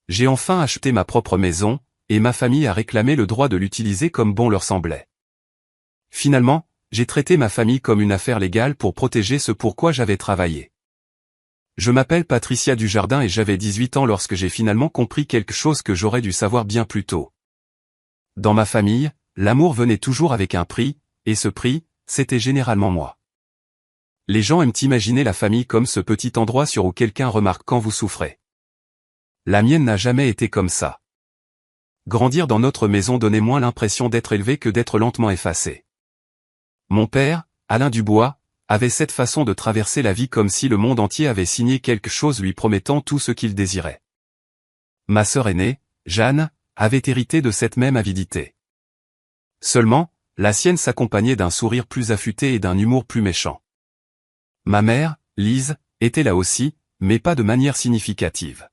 J'ai enfin acheté ma propre maison, et ma famille a réclamé le droit de l'utiliser comme bon leur semblait. Finalement, j'ai traité ma famille comme une affaire légale pour protéger ce pourquoi j'avais travaillé. Je m'appelle Patricia Dujardin et j'avais 18 ans lorsque j'ai finalement compris quelque chose que j'aurais dû savoir bien plus tôt. Dans ma famille, l'amour venait toujours avec un prix, et ce prix, c'était généralement moi. Les gens aiment imaginer la famille comme ce petit endroit sur où quelqu'un remarque quand vous souffrez. La mienne n'a jamais été comme ça. Grandir dans notre maison donnait moins l'impression d'être élevé que d'être lentement effacé. Mon père, Alain Dubois, avait cette façon de traverser la vie comme si le monde entier avait signé quelque chose lui promettant tout ce qu'il désirait. Ma sœur aînée, Jeanne, avait hérité de cette même avidité. Seulement, la sienne s'accompagnait d'un sourire plus affûté et d'un humour plus méchant. Ma mère, Lise, était là aussi, mais pas de manière significative.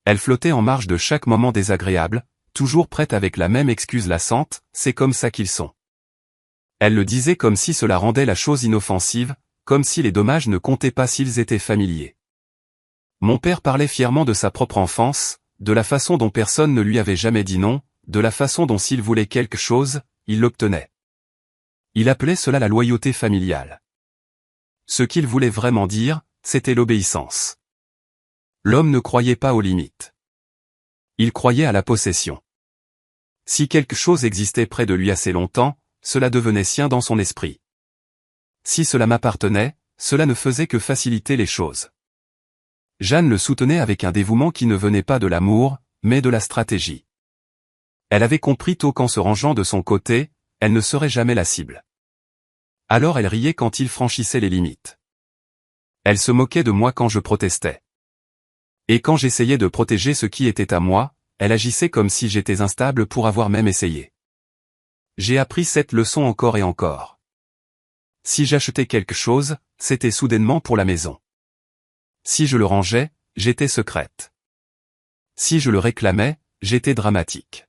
Elle flottait en marge de chaque moment désagréable, toujours prête avec la même excuse lassante, c'est comme ça qu'ils sont. Elle le disait comme si cela rendait la chose inoffensive, comme si les dommages ne comptaient pas s'ils étaient familiers. Mon père parlait fièrement de sa propre enfance, de la façon dont personne ne lui avait jamais dit non, de la façon dont s'il voulait quelque chose, il l'obtenait. Il appelait cela la loyauté familiale. Ce qu'il voulait vraiment dire, c'était l'obéissance. L'homme ne croyait pas aux limites. Il croyait à la possession. Si quelque chose existait près de lui assez longtemps, cela devenait sien dans son esprit. Si cela m'appartenait, cela ne faisait que faciliter les choses. Jeanne le soutenait avec un dévouement qui ne venait pas de l'amour, mais de la stratégie. Elle avait compris tôt qu'en se rangeant de son côté, elle ne serait jamais la cible. Alors elle riait quand il franchissait les limites. Elle se moquait de moi quand je protestais. Et quand j'essayais de protéger ce qui était à moi, elle agissait comme si j'étais instable pour avoir même essayé. J'ai appris cette leçon encore et encore. Si j'achetais quelque chose, c'était soudainement pour la maison. Si je le rangeais, j'étais secrète. Si je le réclamais, j'étais dramatique.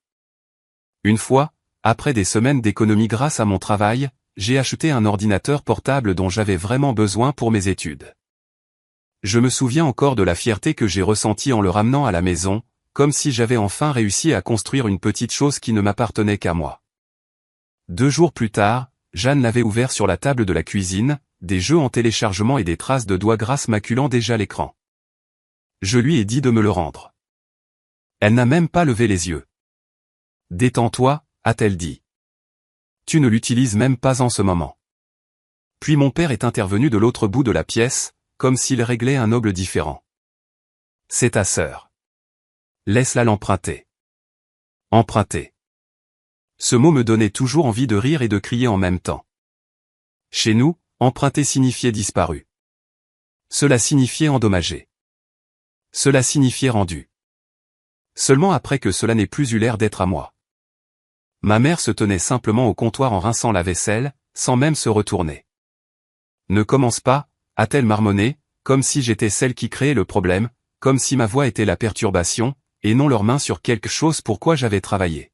Une fois, après des semaines d'économie grâce à mon travail, j'ai acheté un ordinateur portable dont j'avais vraiment besoin pour mes études. Je me souviens encore de la fierté que j'ai ressentie en le ramenant à la maison, comme si j'avais enfin réussi à construire une petite chose qui ne m'appartenait qu'à moi. 2 jours plus tard, Jeanne l'avait ouvert sur la table de la cuisine, des jeux en téléchargement et des traces de doigts grasses maculant déjà l'écran. Je lui ai dit de me le rendre. Elle n'a même pas levé les yeux. « Détends-toi », a-t-elle dit. « Tu ne l'utilises même pas en ce moment. » Puis mon père est intervenu de l'autre bout de la pièce, comme s'il réglait un noble différend. « C'est ta sœur. Laisse-la l'emprunter. » Emprunter. Ce mot me donnait toujours envie de rire et de crier en même temps. Chez nous, emprunter signifiait disparu. Cela signifiait endommagé. Cela signifiait rendu. Seulement après que cela n'ait plus eu l'air d'être à moi. Ma mère se tenait simplement au comptoir en rinçant la vaisselle, sans même se retourner. « Ne commence pas », a-t-elle marmonné, comme si j'étais celle qui créait le problème, comme si ma voix était la perturbation, et non leurs mains sur quelque chose pour quoi j'avais travaillé.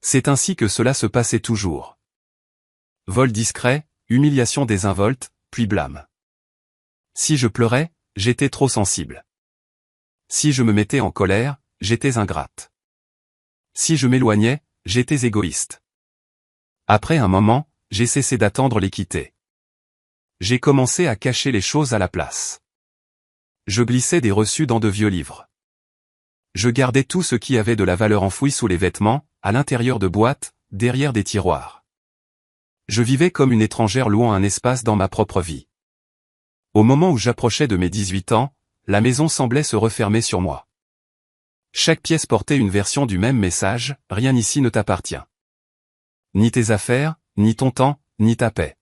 C'est ainsi que cela se passait toujours. Vol discret, humiliation désinvolte, puis blâme. Si je pleurais, j'étais trop sensible. Si je me mettais en colère, j'étais ingrate. Si je m'éloignais, j'étais égoïste. Après un moment, j'ai cessé d'attendre l'équité. J'ai commencé à cacher les choses à la place. Je glissais des reçus dans de vieux livres. Je gardais tout ce qui avait de la valeur enfoui sous les vêtements, à l'intérieur de boîtes, derrière des tiroirs. Je vivais comme une étrangère louant un espace dans ma propre vie. Au moment où j'approchais de mes 18 ans, la maison semblait se refermer sur moi. Chaque pièce portait une version du même message, rien ici ne t'appartient. Ni tes affaires, ni ton temps, ni ta paix.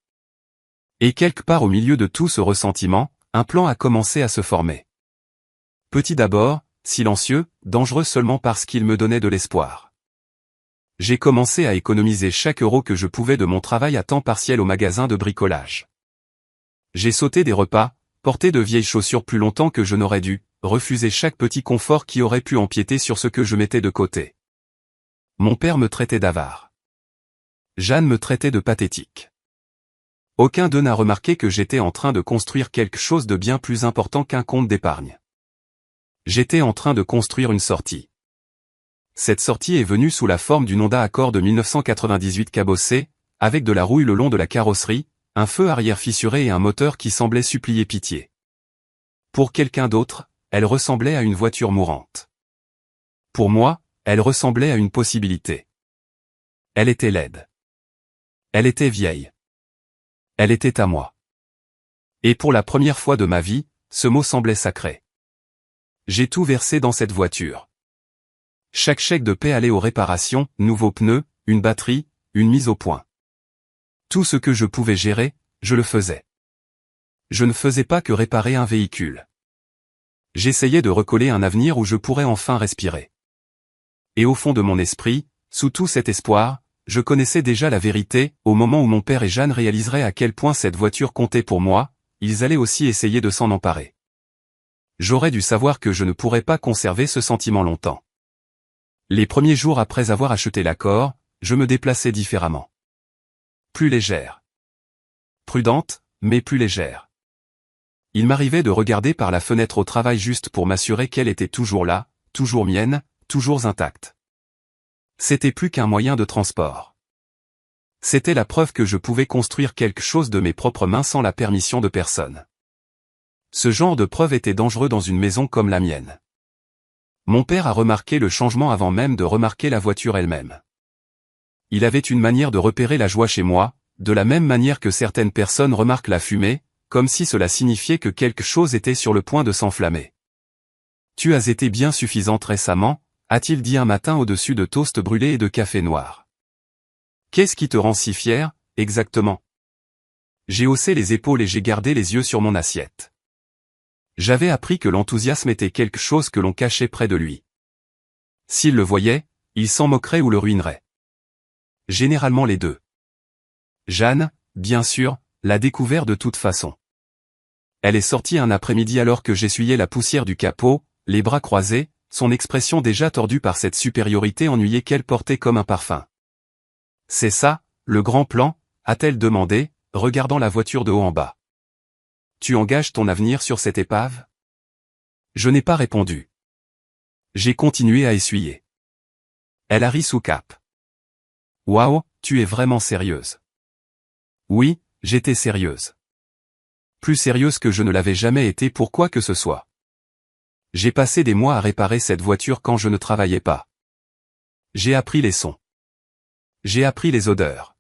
Et quelque part au milieu de tout ce ressentiment, un plan a commencé à se former. Petit d'abord, silencieux, dangereux seulement parce qu'il me donnait de l'espoir. J'ai commencé à économiser chaque euro que je pouvais de mon travail à temps partiel au magasin de bricolage. J'ai sauté des repas, porté de vieilles chaussures plus longtemps que je n'aurais dû, refusé chaque petit confort qui aurait pu empiéter sur ce que je mettais de côté. Mon père me traitait d'avare. Jeanne me traitait de pathétique. Aucun d'eux n'a remarqué que j'étais en train de construire quelque chose de bien plus important qu'un compte d'épargne. J'étais en train de construire une sortie. Cette sortie est venue sous la forme d'une Honda Accord de 1998 cabossée, avec de la rouille le long de la carrosserie, un feu arrière fissuré et un moteur qui semblait supplier pitié. Pour quelqu'un d'autre, elle ressemblait à une voiture mourante. Pour moi, elle ressemblait à une possibilité. Elle était laide. Elle était vieille. Elle était à moi. Et pour la première fois de ma vie, ce mot semblait sacré. J'ai tout versé dans cette voiture. Chaque chèque de paie allait aux réparations, nouveaux pneus, une batterie, une mise au point. Tout ce que je pouvais gérer, je le faisais. Je ne faisais pas que réparer un véhicule. J'essayais de recoller un avenir où je pourrais enfin respirer. Et au fond de mon esprit, sous tout cet espoir, je connaissais déjà la vérité. Au moment où mon père et Jeanne réaliseraient à quel point cette voiture comptait pour moi, ils allaient aussi essayer de s'en emparer. J'aurais dû savoir que je ne pourrais pas conserver ce sentiment longtemps. Les premiers jours après avoir acheté l'Accord, je me déplaçais différemment. Plus légère. Prudente, mais plus légère. Il m'arrivait de regarder par la fenêtre au travail juste pour m'assurer qu'elle était toujours là, toujours mienne, toujours intacte. C'était plus qu'un moyen de transport. C'était la preuve que je pouvais construire quelque chose de mes propres mains sans la permission de personne. Ce genre de preuve était dangereux dans une maison comme la mienne. Mon père a remarqué le changement avant même de remarquer la voiture elle-même. Il avait une manière de repérer la joie chez moi, de la même manière que certaines personnes remarquent la fumée, comme si cela signifiait que quelque chose était sur le point de s'enflammer. « Tu as été bien suffisante récemment », a-t-il dit un matin au-dessus de toast brûlés et de café noir. « Qu'est-ce qui te rend si fier, exactement ?» J'ai haussé les épaules et j'ai gardé les yeux sur mon assiette. J'avais appris que l'enthousiasme était quelque chose que l'on cachait près de lui. S'il le voyait, il s'en moquerait ou le ruinerait. Généralement les deux. Jeanne, bien sûr, l'a découvert de toute façon. Elle est sortie un après-midi alors que j'essuyais la poussière du capot, les bras croisés, son expression déjà tordue par cette supériorité ennuyée qu'elle portait comme un parfum. « C'est ça, le grand plan ?» a-t-elle demandé, regardant la voiture de haut en bas. « Tu engages ton avenir sur cette épave ?» Je n'ai pas répondu. J'ai continué à essuyer. Elle a ri sous cape. « Waouh, tu es vraiment sérieuse. » Oui, j'étais sérieuse. Plus sérieuse que je ne l'avais jamais été pour quoi que ce soit. J'ai passé des mois à réparer cette voiture quand je ne travaillais pas. J'ai appris les sons. J'ai appris les odeurs.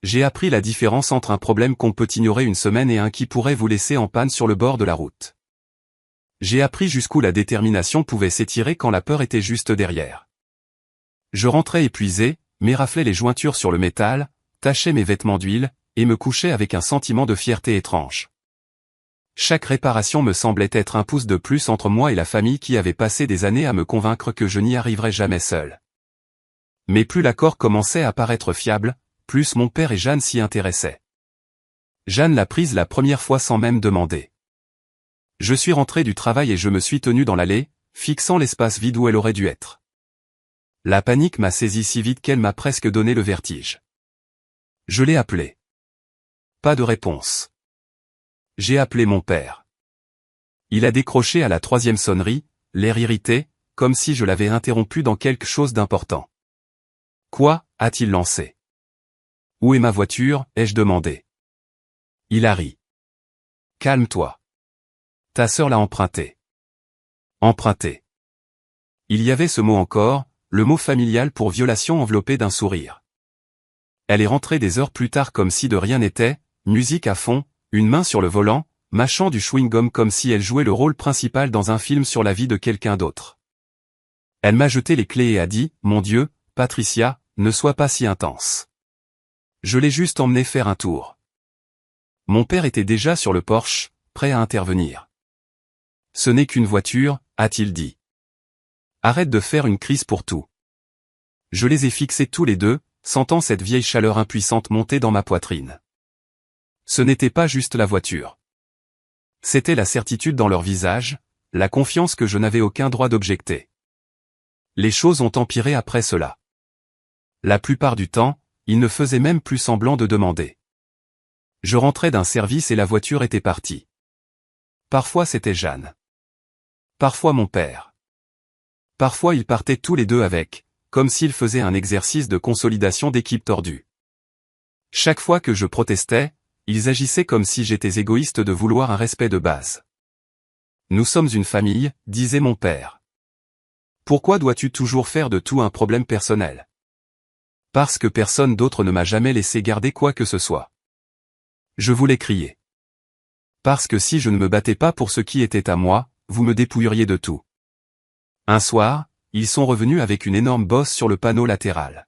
J'ai appris la différence entre un problème qu'on peut ignorer une semaine et un qui pourrait vous laisser en panne sur le bord de la route. J'ai appris jusqu'où la détermination pouvait s'étirer quand la peur était juste derrière. Je rentrais épuisé, m'éraflais les jointures sur le métal, tachais mes vêtements d'huile, et me couchais avec un sentiment de fierté étrange. Chaque réparation me semblait être un pouce de plus entre moi et la famille qui avait passé des années à me convaincre que je n'y arriverais jamais seul. Mais plus l'accord commençait à paraître fiable, plus mon père et Jeanne s'y intéressaient. Jeanne l'a prise la première fois sans même demander. Je suis rentré du travail et je me suis tenu dans l'allée, fixant l'espace vide où elle aurait dû être. La panique m'a saisi si vite qu'elle m'a presque donné le vertige. Je l'ai appelé. Pas de réponse. J'ai appelé mon père. Il a décroché à la 3e sonnerie, l'air irrité, comme si je l'avais interrompu dans quelque chose d'important. Quoi, a-t-il lancé. Où est ma voiture, ai-je demandé. Il a ri. Calme-toi. Ta sœur l'a empruntée. Emprunté. Il y avait ce mot encore, le mot familial pour violation enveloppé d'un sourire. Elle est rentrée des heures plus tard comme si de rien n'était, musique à fond, une main sur le volant, mâchant du chewing-gum comme si elle jouait le rôle principal dans un film sur la vie de quelqu'un d'autre. Elle m'a jeté les clés et a dit, « Mon Dieu, Patricia, ne sois pas si intense. Je l'ai juste emmené faire un tour. » Mon père était déjà sur le porche, prêt à intervenir. « Ce n'est qu'une voiture, » a-t-il dit. « Arrête de faire une crise pour tout. » Je les ai fixés tous les deux, sentant cette vieille chaleur impuissante monter dans ma poitrine. Ce n'était pas juste la voiture. C'était la certitude dans leur visage, la confiance que je n'avais aucun droit d'objecter. Les choses ont empiré après cela. La plupart du temps, ils ne faisaient même plus semblant de demander. Je rentrais d'un service et la voiture était partie. Parfois c'était Jeanne. parfois mon père. Parfois ils partaient tous les deux avec, comme s'ils faisaient un exercice de consolidation d'équipe tordue. Chaque fois que je protestais, ils agissaient comme si j'étais égoïste de vouloir un respect de base. Nous sommes une famille, disait mon père. Pourquoi dois-tu toujours faire de tout un problème personnel? Parce que personne d'autre ne m'a jamais laissé garder quoi que ce soit. Je voulais crier. Parce que si je ne me battais pas pour ce qui était à moi, vous me dépouilleriez de tout. Un soir, ils sont revenus avec une énorme bosse sur le panneau latéral.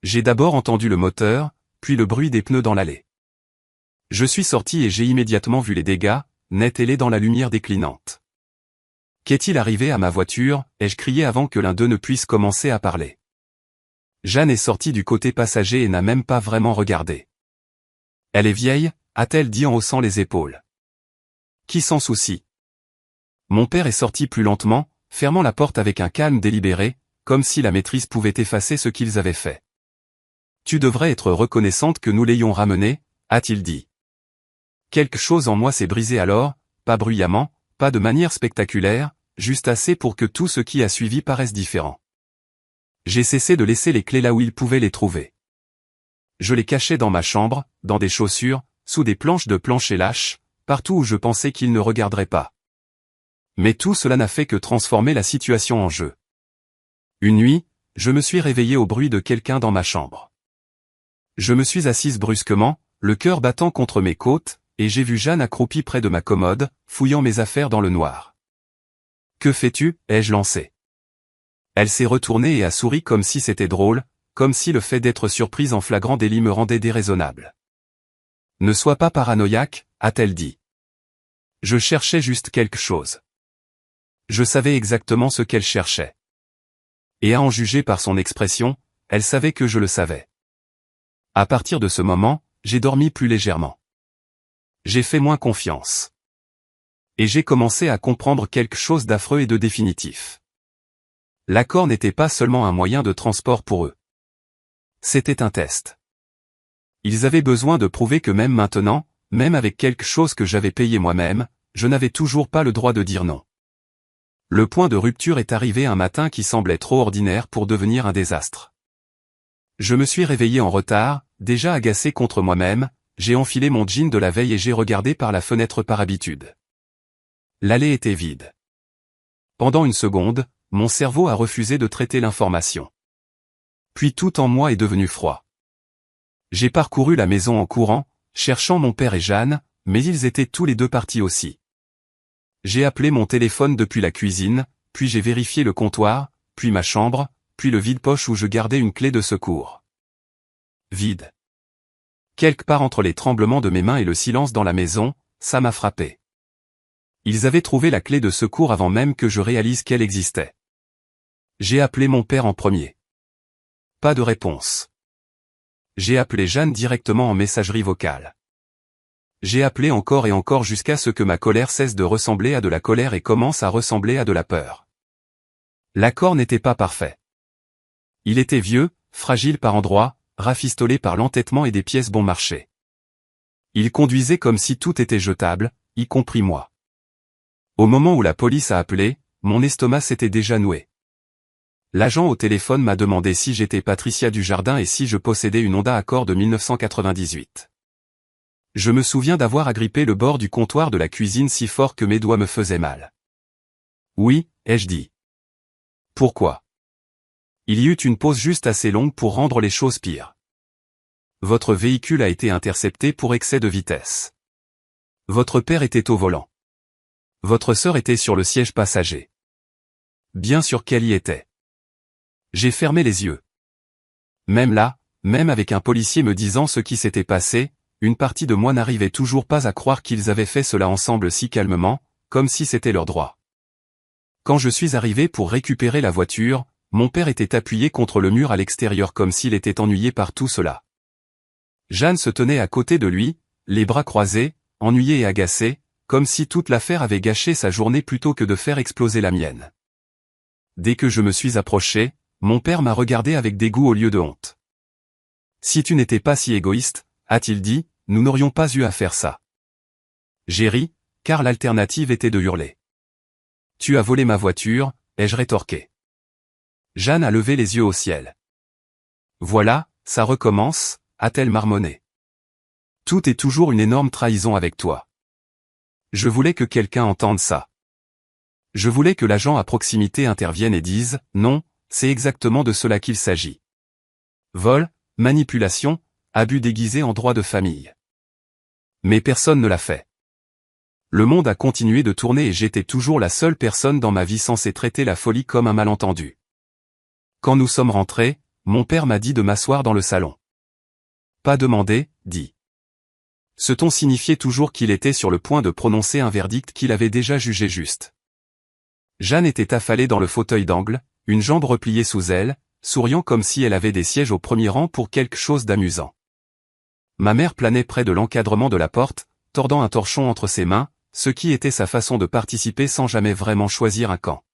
J'ai d'abord entendu le moteur, puis le bruit des pneus dans l'allée. Je suis sorti et j'ai immédiatement vu les dégâts, nets et laids dans la lumière déclinante. Qu'est-il arrivé à ma voiture, ai-je crié avant que l'un d'eux ne puisse commencer à parler. Jeanne est sortie du côté passager et n'a même pas vraiment regardé. Elle est vieille, a-t-elle dit en haussant les épaules. Qui s'en soucie? Mon père est sorti plus lentement, fermant la porte avec un calme délibéré, comme si la maîtrise pouvait effacer ce qu'ils avaient fait. Tu devrais être reconnaissante que nous l'ayons ramené, a-t-il dit. Quelque chose en moi s'est brisé alors, pas bruyamment, pas de manière spectaculaire, juste assez pour que tout ce qui a suivi paraisse différent. J'ai cessé de laisser les clés là où il pouvait les trouver. Je les cachais dans ma chambre, dans des chaussures, sous des planches de plancher lâches, partout où je pensais qu'ils ne regarderaient pas. Mais tout cela n'a fait que transformer la situation en jeu. Une nuit, je me suis réveillé au bruit de quelqu'un dans ma chambre. Je me suis assise brusquement, le cœur battant contre mes côtes, et j'ai vu Jeanne accroupie près de ma commode, fouillant mes affaires dans le noir. « Que fais-tu » ai-je lancé. Elle s'est retournée et a souri comme si c'était drôle, comme si le fait d'être surprise en flagrant délit me rendait déraisonnable. « Ne sois pas paranoïaque » a-t-elle dit. Je cherchais juste quelque chose. Je savais exactement ce qu'elle cherchait. Et à en juger par son expression, elle savait que je le savais. À partir de ce moment, j'ai dormi plus légèrement. J'ai fait moins confiance. Et j'ai commencé à comprendre quelque chose d'affreux et de définitif. L'accord n'était pas seulement un moyen de transport pour eux. C'était un test. Ils avaient besoin de prouver que même maintenant, même avec quelque chose que j'avais payé moi-même, je n'avais toujours pas le droit de dire non. Le point de rupture est arrivé un matin qui semblait trop ordinaire pour devenir un désastre. Je me suis réveillé en retard, déjà agacé contre moi-même, j'ai enfilé mon jean de la veille et j'ai regardé par la fenêtre par habitude. L'allée était vide. Pendant une seconde, mon cerveau a refusé de traiter l'information. Puis tout en moi est devenu froid. J'ai parcouru la maison en courant, cherchant mon père et Jeanne, mais ils étaient tous les deux partis aussi. J'ai appelé mon téléphone depuis la cuisine, puis j'ai vérifié le comptoir, puis ma chambre, puis le vide-poche où je gardais une clé de secours. Vide. Quelque part entre les tremblements de mes mains et le silence dans la maison, ça m'a frappé. Ils avaient trouvé la clé de secours avant même que je réalise qu'elle existait. J'ai appelé mon père en premier. Pas de réponse. J'ai appelé Jeanne directement en messagerie vocale. J'ai appelé encore et encore jusqu'à ce que ma colère cesse de ressembler à de la colère et commence à ressembler à de la peur. L'accord n'était pas parfait. Il était vieux, fragile par endroits, rafistolé par l'entêtement et des pièces bon marché. Il conduisait comme si tout était jetable, y compris moi. Au moment où la police a appelé, mon estomac s'était déjà noué. L'agent au téléphone m'a demandé si j'étais Patricia Dujardin et si je possédais une Honda Accord de 1998. Je me souviens d'avoir agrippé le bord du comptoir de la cuisine si fort que mes doigts me faisaient mal. Oui, ai-je dit. Pourquoi? Il y eut une pause juste assez longue pour rendre les choses pires. Votre véhicule a été intercepté pour excès de vitesse. Votre père était au volant. Votre sœur était sur le siège passager. Bien sûr qu'elle y était. J'ai fermé les yeux. Même là, même avec un policier me disant ce qui s'était passé, une partie de moi n'arrivait toujours pas à croire qu'ils avaient fait cela ensemble si calmement, comme si c'était leur droit. Quand je suis arrivé pour récupérer la voiture, mon père était appuyé contre le mur à l'extérieur comme s'il était ennuyé par tout cela. Jeanne se tenait à côté de lui, les bras croisés, ennuyée et agacée, comme si toute l'affaire avait gâché sa journée plutôt que de faire exploser la mienne. Dès que je me suis approché, mon père m'a regardé avec dégoût au lieu de honte. « Si tu n'étais pas si égoïste, a-t-il dit, nous n'aurions pas eu à faire ça. » J'ai ri, car l'alternative était de hurler. Tu as volé ma voiture, ai-je rétorqué. Jeanne a levé les yeux au ciel. Voilà, ça recommence, a-t-elle marmonné. Tout est toujours une énorme trahison avec toi. Je voulais que quelqu'un entende ça. Je voulais que l'agent à proximité intervienne et dise, non, c'est exactement de cela qu'il s'agit. Vol, manipulation, abus déguisé en droit de famille. Mais personne ne l'a fait. Le monde a continué de tourner et j'étais toujours la seule personne dans ma vie censée traiter la folie comme un malentendu. Quand nous sommes rentrés, mon père m'a dit de m'asseoir dans le salon. Pas demandé, dit. Ce ton signifiait toujours qu'il était sur le point de prononcer un verdict qu'il avait déjà jugé juste. Jeanne était affalée dans le fauteuil d'angle, une jambe repliée sous elle, souriant comme si elle avait des sièges au premier rang pour quelque chose d'amusant. Ma mère planait près de l'encadrement de la porte, tordant un torchon entre ses mains, ce qui était sa façon de participer sans jamais vraiment choisir un camp.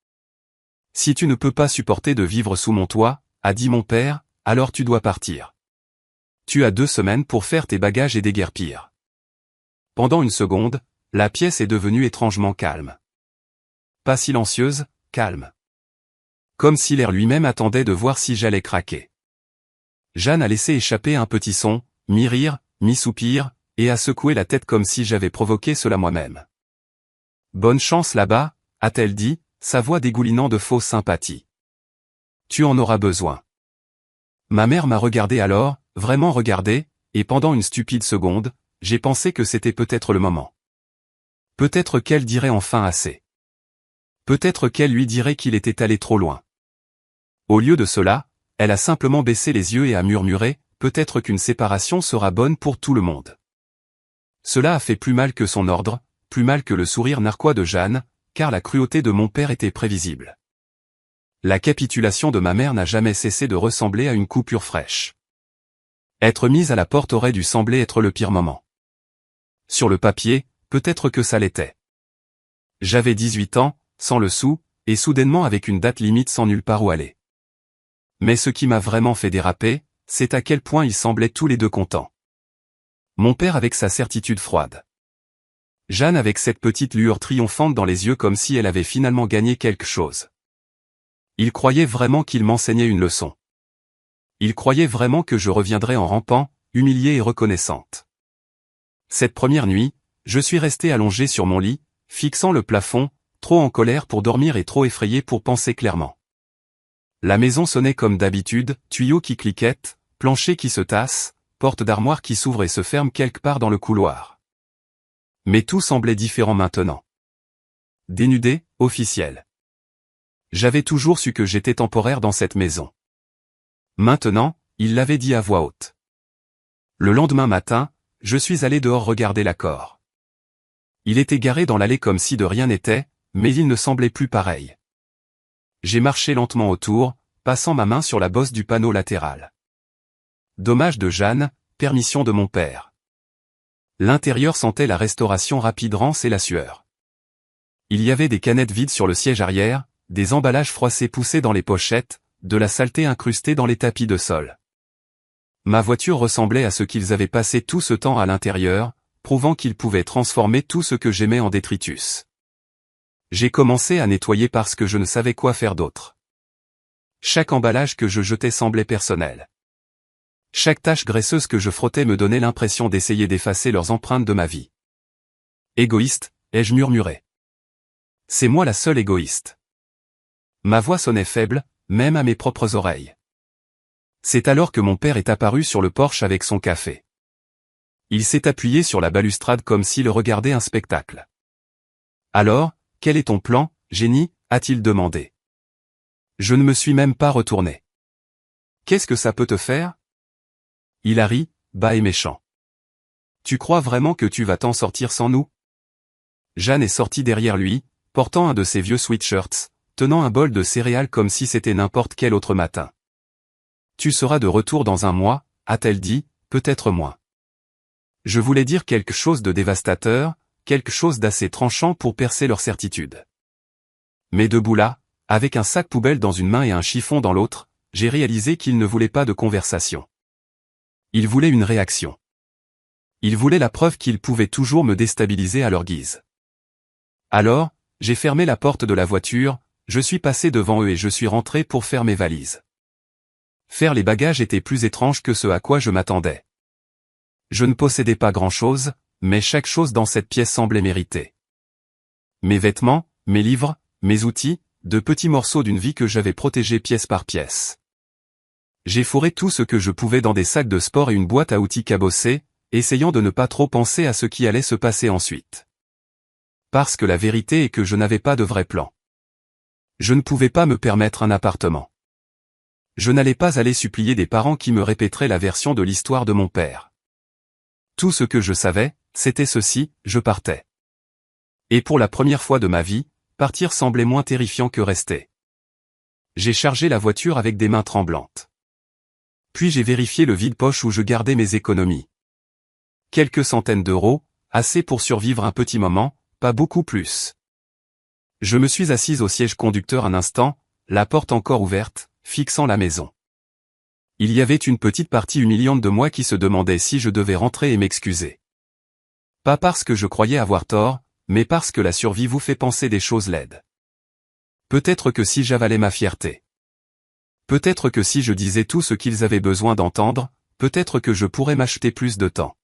Si tu ne peux pas supporter de vivre sous mon toit, a dit mon père, alors tu dois partir. Tu as 2 semaines pour faire tes bagages et déguerpir. Pendant une seconde, la pièce est devenue étrangement calme. Pas silencieuse, calme. Comme si l'air lui-même attendait de voir si j'allais craquer. Jeanne a laissé échapper un petit son, mi-rire, mi-soupir, et a secoué la tête comme si j'avais provoqué cela moi-même. Bonne chance là-bas, a-t-elle dit, sa voix dégoulinant de fausse sympathie. Tu en auras besoin. Ma mère m'a regardé alors, vraiment regardé, et pendant une stupide seconde, j'ai pensé que c'était peut-être le moment. Peut-être qu'elle dirait enfin assez. Peut-être qu'elle lui dirait qu'il était allé trop loin. Au lieu de cela, elle a simplement baissé les yeux et a murmuré, peut-être qu'une séparation sera bonne pour tout le monde. Cela a fait plus mal que son ordre, plus mal que le sourire narquois de Jeanne, car la cruauté de mon père était prévisible. La capitulation de ma mère n'a jamais cessé de ressembler à une coupure fraîche. Être mise à la porte aurait dû sembler être le pire moment. Sur le papier, peut-être que ça l'était. J'avais 18 ans, sans le sou, et soudainement avec une date limite sans nulle part où aller. Mais ce qui m'a vraiment fait déraper, c'est à quel point ils semblaient tous les deux contents. Mon père avec sa certitude froide. Jeanne avec cette petite lueur triomphante dans les yeux comme si elle avait finalement gagné quelque chose. Il croyait vraiment qu'il m'enseignait une leçon. Il croyait vraiment que je reviendrais en rampant, humiliée et reconnaissante. Cette première nuit, je suis resté allongé sur mon lit, fixant le plafond, trop en colère pour dormir et trop effrayé pour penser clairement. La maison sonnait comme d'habitude, tuyaux qui cliquettent, plancher qui se tasse, porte d'armoire qui s'ouvre et se ferme quelque part dans le couloir. Mais tout semblait différent maintenant. Dénudé, officiel. J'avais toujours su que j'étais temporaire dans cette maison. Maintenant, il l'avait dit à voix haute. Le lendemain matin, je suis allé dehors regarder l'accord. Il était garé dans l'allée comme si de rien n'était, mais il ne semblait plus pareil. J'ai marché lentement autour, passant ma main sur la bosse du panneau latéral. Dommage de Jeanne, permission de mon père. L'intérieur sentait la restauration rapide rance et la sueur. Il y avait des canettes vides sur le siège arrière, des emballages froissés poussés dans les pochettes, de la saleté incrustée dans les tapis de sol. Ma voiture ressemblait à ce qu'ils avaient passé tout ce temps à l'intérieur, prouvant qu'ils pouvaient transformer tout ce que j'aimais en détritus. J'ai commencé à nettoyer parce que je ne savais quoi faire d'autre. Chaque emballage que je jetais semblait personnel. Chaque tache graisseuse que je frottais me donnait l'impression d'essayer d'effacer leurs empreintes de ma vie. Égoïste, ai-je murmuré. C'est moi la seule égoïste. Ma voix sonnait faible, même à mes propres oreilles. C'est alors que mon père est apparu sur le porche avec son café. Il s'est appuyé sur la balustrade comme s'il regardait un spectacle. Alors, quel est ton plan, génie, a-t-il demandé. Je ne me suis même pas retourné. Qu'est-ce que ça peut te faire? Il a ri, bas et méchant. Tu crois vraiment que tu vas t'en sortir sans nous? Jeanne est sortie derrière lui, portant un de ses vieux sweatshirts, tenant un bol de céréales comme si c'était n'importe quel autre matin. Tu seras de retour dans un mois, a-t-elle dit, peut-être moins. Je voulais dire quelque chose de dévastateur, quelque chose d'assez tranchant pour percer leur certitude. Mais debout là, avec un sac poubelle dans une main et un chiffon dans l'autre, j'ai réalisé qu'il ne voulait pas de conversation. Il voulait une réaction. Il voulait la preuve qu'il pouvait toujours me déstabiliser à leur guise. Alors, J'ai fermé la porte de la voiture, je suis passé devant eux et je suis rentré pour faire mes valises. Faire les bagages était plus étrange que ce à quoi je m'attendais. Je ne possédais pas grand-chose, mais chaque chose dans cette pièce semblait mériter. Mes vêtements, mes livres, mes outils, de petits morceaux d'une vie que j'avais protégée pièce par pièce. J'ai fourré tout ce que je pouvais dans des sacs de sport et une boîte à outils cabossée, essayant de ne pas trop penser à ce qui allait se passer ensuite. Parce que la vérité est que je n'avais pas de vrai plan. Je ne pouvais pas me permettre un appartement. Je n'allais pas aller supplier des parents qui me répéteraient la version de l'histoire de mon père. Tout ce que je savais, c'était ceci, je partais. Et pour la première fois de ma vie, partir semblait moins terrifiant que rester. J'ai chargé la voiture avec des mains tremblantes. Puis j'ai vérifié le vide-poche où je gardais mes économies. Quelques centaines d'euros, assez pour survivre un petit moment, pas beaucoup plus. Je me suis assise au siège conducteur un instant, la porte encore ouverte, fixant la maison. Il y avait une petite partie humiliante de moi qui se demandait si je devais rentrer et m'excuser. Pas parce que je croyais avoir tort, mais parce que la survie vous fait penser des choses laides. Peut-être que si j'avalais ma fierté. Peut-être que si je disais tout ce qu'ils avaient besoin d'entendre, peut-être que je pourrais m'acheter plus de temps.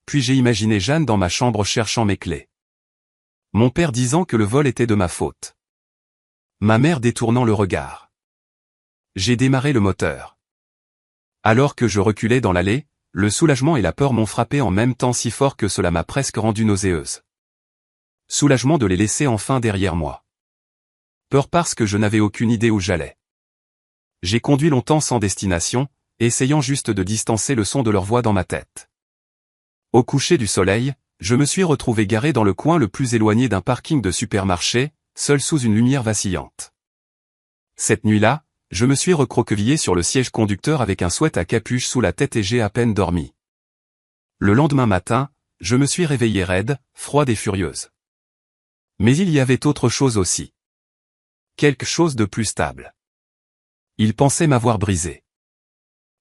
Puis j'ai imaginé Jeanne dans ma chambre cherchant mes clés. Mon père disant que le vol était de ma faute. Ma mère détournant le regard. J'ai démarré le moteur. Alors que je reculais dans l'allée, le soulagement et la peur m'ont frappé en même temps si fort que cela m'a presque rendue nauséeuse. Soulagement de les laisser enfin derrière moi. Peur parce que je n'avais aucune idée où j'allais. J'ai conduit longtemps sans destination, essayant juste de distancer le son de leur voix dans ma tête. Au coucher du soleil, je me suis retrouvé garé dans le coin le plus éloigné d'un parking de supermarché, seul sous une lumière vacillante. Cette nuit-là, je me suis recroquevillé sur le siège conducteur avec un sweat à capuche sous la tête et j'ai à peine dormi. Le lendemain matin, je me suis réveillé raide, froide et furieuse. Mais il y avait autre chose aussi. Quelque chose de plus stable. Il pensait m'avoir brisé.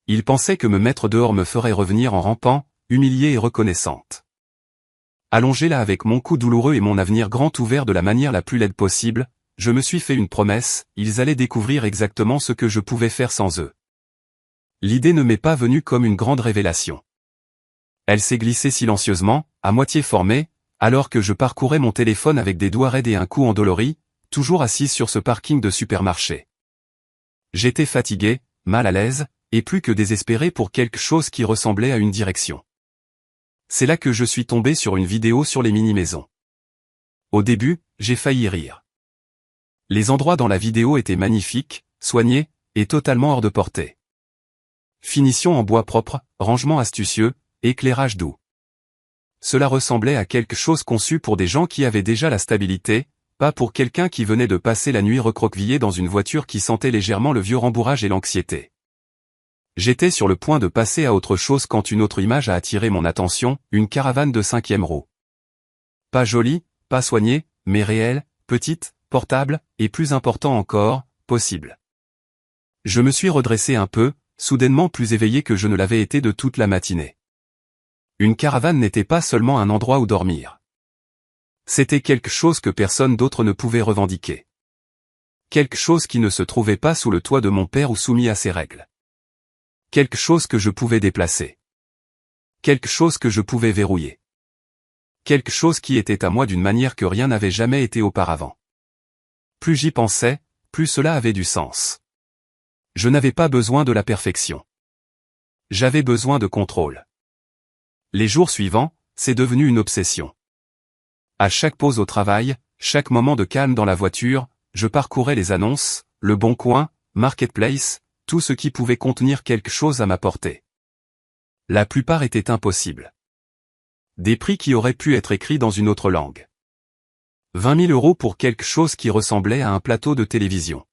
Il pensait que me mettre dehors me ferait revenir en rampant, humiliée et reconnaissante. Allongé là avec mon cou douloureux et mon avenir grand ouvert de la manière la plus laide possible, je me suis fait une promesse, ils allaient découvrir exactement ce que je pouvais faire sans eux. L'idée ne m'est pas venue comme une grande révélation. Elle s'est glissée silencieusement, à moitié formée, alors que je parcourais mon téléphone avec des doigts raides et un cou endolori, toujours assise sur ce parking de supermarché. J'étais fatigué, mal à l'aise, et plus que désespéré pour quelque chose qui ressemblait à une direction. C'est là que je suis tombé sur une vidéo sur les mini-maisons. Au début, j'ai failli rire. Les endroits dans la vidéo étaient magnifiques, soignés, et totalement hors de portée. Finition en bois propre, rangement astucieux, éclairage doux. Cela ressemblait à quelque chose conçu pour des gens qui avaient déjà la stabilité, pas pour quelqu'un qui venait de passer la nuit recroquevillé dans une voiture qui sentait légèrement le vieux rembourrage et l'anxiété. J'étais sur le point de passer à autre chose quand une autre image a attiré mon attention, une caravane de 5e roue. Pas jolie, pas soignée, mais réelle, petite, portable, et plus important encore, possible. Je me suis redressé un peu, soudainement plus éveillé que je ne l'avais été de toute la matinée. Une caravane n'était pas seulement un endroit où dormir. C'était quelque chose que personne d'autre ne pouvait revendiquer. Quelque chose qui ne se trouvait pas sous le toit de mon père ou soumis à ses règles. Quelque chose que je pouvais déplacer. Quelque chose que je pouvais verrouiller. Quelque chose qui était à moi d'une manière que rien n'avait jamais été auparavant. Plus j'y pensais, plus cela avait du sens. Je n'avais pas besoin de la perfection. J'avais besoin de contrôle. Les jours suivants, c'est devenu une obsession. À chaque pause au travail, chaque moment de calme dans la voiture, je parcourais les annonces, Le Bon Coin, Marketplace, tout ce qui pouvait contenir quelque chose à ma portée. La plupart étaient impossibles. Des prix qui auraient pu être écrits dans une autre langue. 20 000 € pour quelque chose qui ressemblait à un plateau de télévision.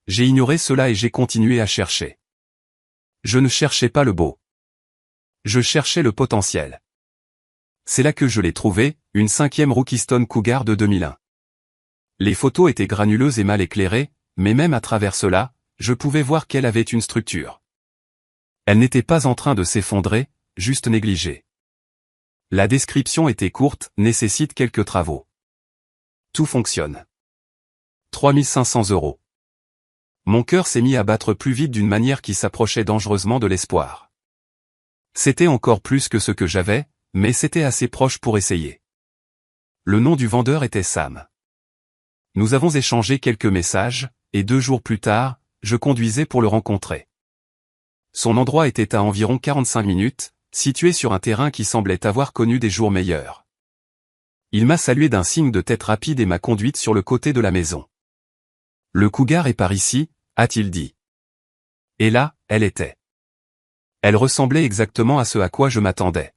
J'ai ignoré cela et j'ai continué à chercher. Je ne cherchais pas le beau. Je cherchais le potentiel. C'est là que je l'ai trouvé, une 5e roue Keystone Cougar de 2001. Les photos étaient granuleuses et mal éclairées, mais même à travers cela, je pouvais voir qu'elle avait une structure. Elle n'était pas en train de s'effondrer, juste négligée. La description était courte, nécessite quelques travaux. Tout fonctionne. 3500 €. Mon cœur s'est mis à battre plus vite d'une manière qui s'approchait dangereusement de l'espoir. C'était encore plus que ce que j'avais, mais c'était assez proche pour essayer. Le nom du vendeur était Sam. Nous avons échangé quelques messages, et 2 jours plus tard, je conduisais pour le rencontrer. Son endroit était à environ 45 minutes, situé sur un terrain qui semblait avoir connu des jours meilleurs. Il m'a salué d'un signe de tête rapide et m'a conduite sur le côté de la maison. Le cougar est par ici, a-t-il dit. Et là, elle était. Elle ressemblait exactement à ce à quoi je m'attendais.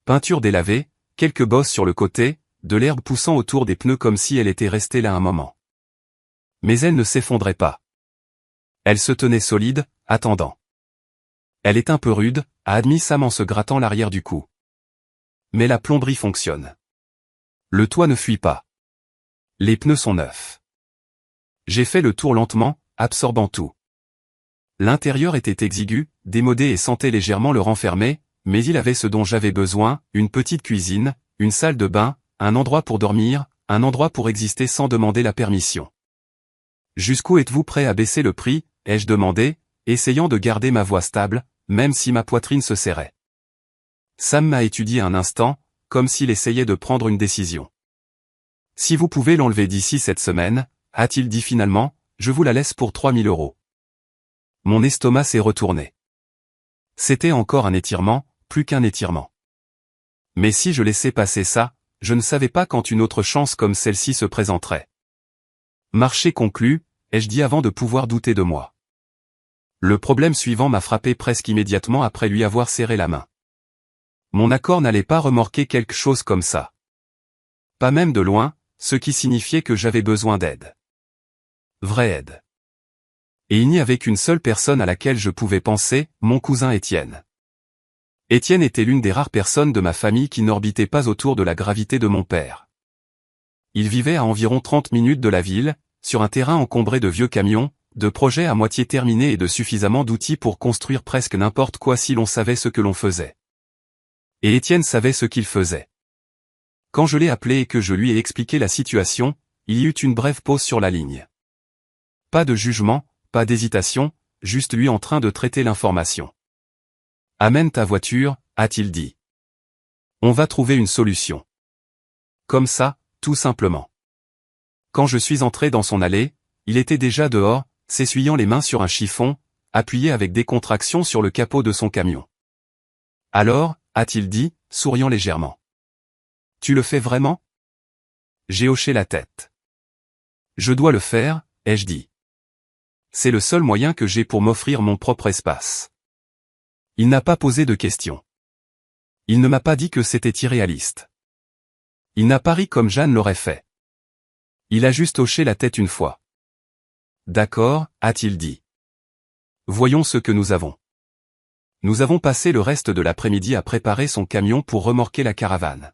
Peinture délavée, quelques bosses sur le côté, de l'herbe poussant autour des pneus comme si elle était restée là un moment. Mais elle ne s'effondrait pas. Elle se tenait solide, attendant. Elle est un peu rude, a admis Sam en se grattant l'arrière du cou. Mais la plomberie fonctionne. Le toit ne fuit pas. Les pneus sont neufs. J'ai fait le tour lentement, absorbant tout. L'intérieur était exigu, démodé et sentait légèrement le renfermer, mais il avait ce dont j'avais besoin, une petite cuisine, une salle de bain, un endroit pour dormir, un endroit pour exister sans demander la permission. Jusqu'où êtes-vous prêt à baisser le prix, ai-je demandé, essayant de garder ma voix stable, même si ma poitrine se serrait. Sam m'a étudié un instant, comme s'il essayait de prendre une décision. Si vous pouvez l'enlever d'ici cette semaine, a-t-il dit finalement, je vous la laisse pour 3000 €. Mon estomac s'est retourné. C'était encore un étirement, plus qu'un étirement. Mais si je laissais passer ça, je ne savais pas quand une autre chance comme celle-ci se présenterait. Marché conclu, ai-je dit avant de pouvoir douter de moi. Le problème suivant m'a frappé presque immédiatement après lui avoir serré la main. Mon accord n'allait pas remorquer quelque chose comme ça. Pas même de loin, ce qui signifiait que j'avais besoin d'aide. Vraie aide. Et il n'y avait qu'une seule personne à laquelle je pouvais penser, mon cousin Étienne. Étienne était l'une des rares personnes de ma famille qui n'orbitait pas autour de la gravité de mon père. Il vivait à environ 30 minutes de la ville, sur un terrain encombré de vieux camions, de projets à moitié terminés et de suffisamment d'outils pour construire presque n'importe quoi si l'on savait ce que l'on faisait. Et Étienne savait ce qu'il faisait. Quand je l'ai appelé et que je lui ai expliqué la situation, il y eut une brève pause sur la ligne. Pas de jugement, pas d'hésitation, juste lui en train de traiter l'information. « Amène ta voiture », a-t-il dit. « On va trouver une solution. » Comme ça, tout simplement. Quand je suis entré dans son allée, il était déjà dehors, s'essuyant les mains sur un chiffon, appuyé avec décontraction sur le capot de son camion. « Alors », a-t-il dit, souriant légèrement. « Tu le fais vraiment ?» J'ai hoché la tête. « Je dois le faire », ai-je dit. C'est le seul moyen que j'ai pour m'offrir mon propre espace. Il n'a pas posé de questions. Il ne m'a pas dit que c'était irréaliste. Il n'a pas ri comme Jeanne l'aurait fait. Il a juste hoché la tête une fois. D'accord, a-t-il dit. Voyons ce que nous avons. Nous avons passé le reste de l'après-midi à préparer son camion pour remorquer la caravane.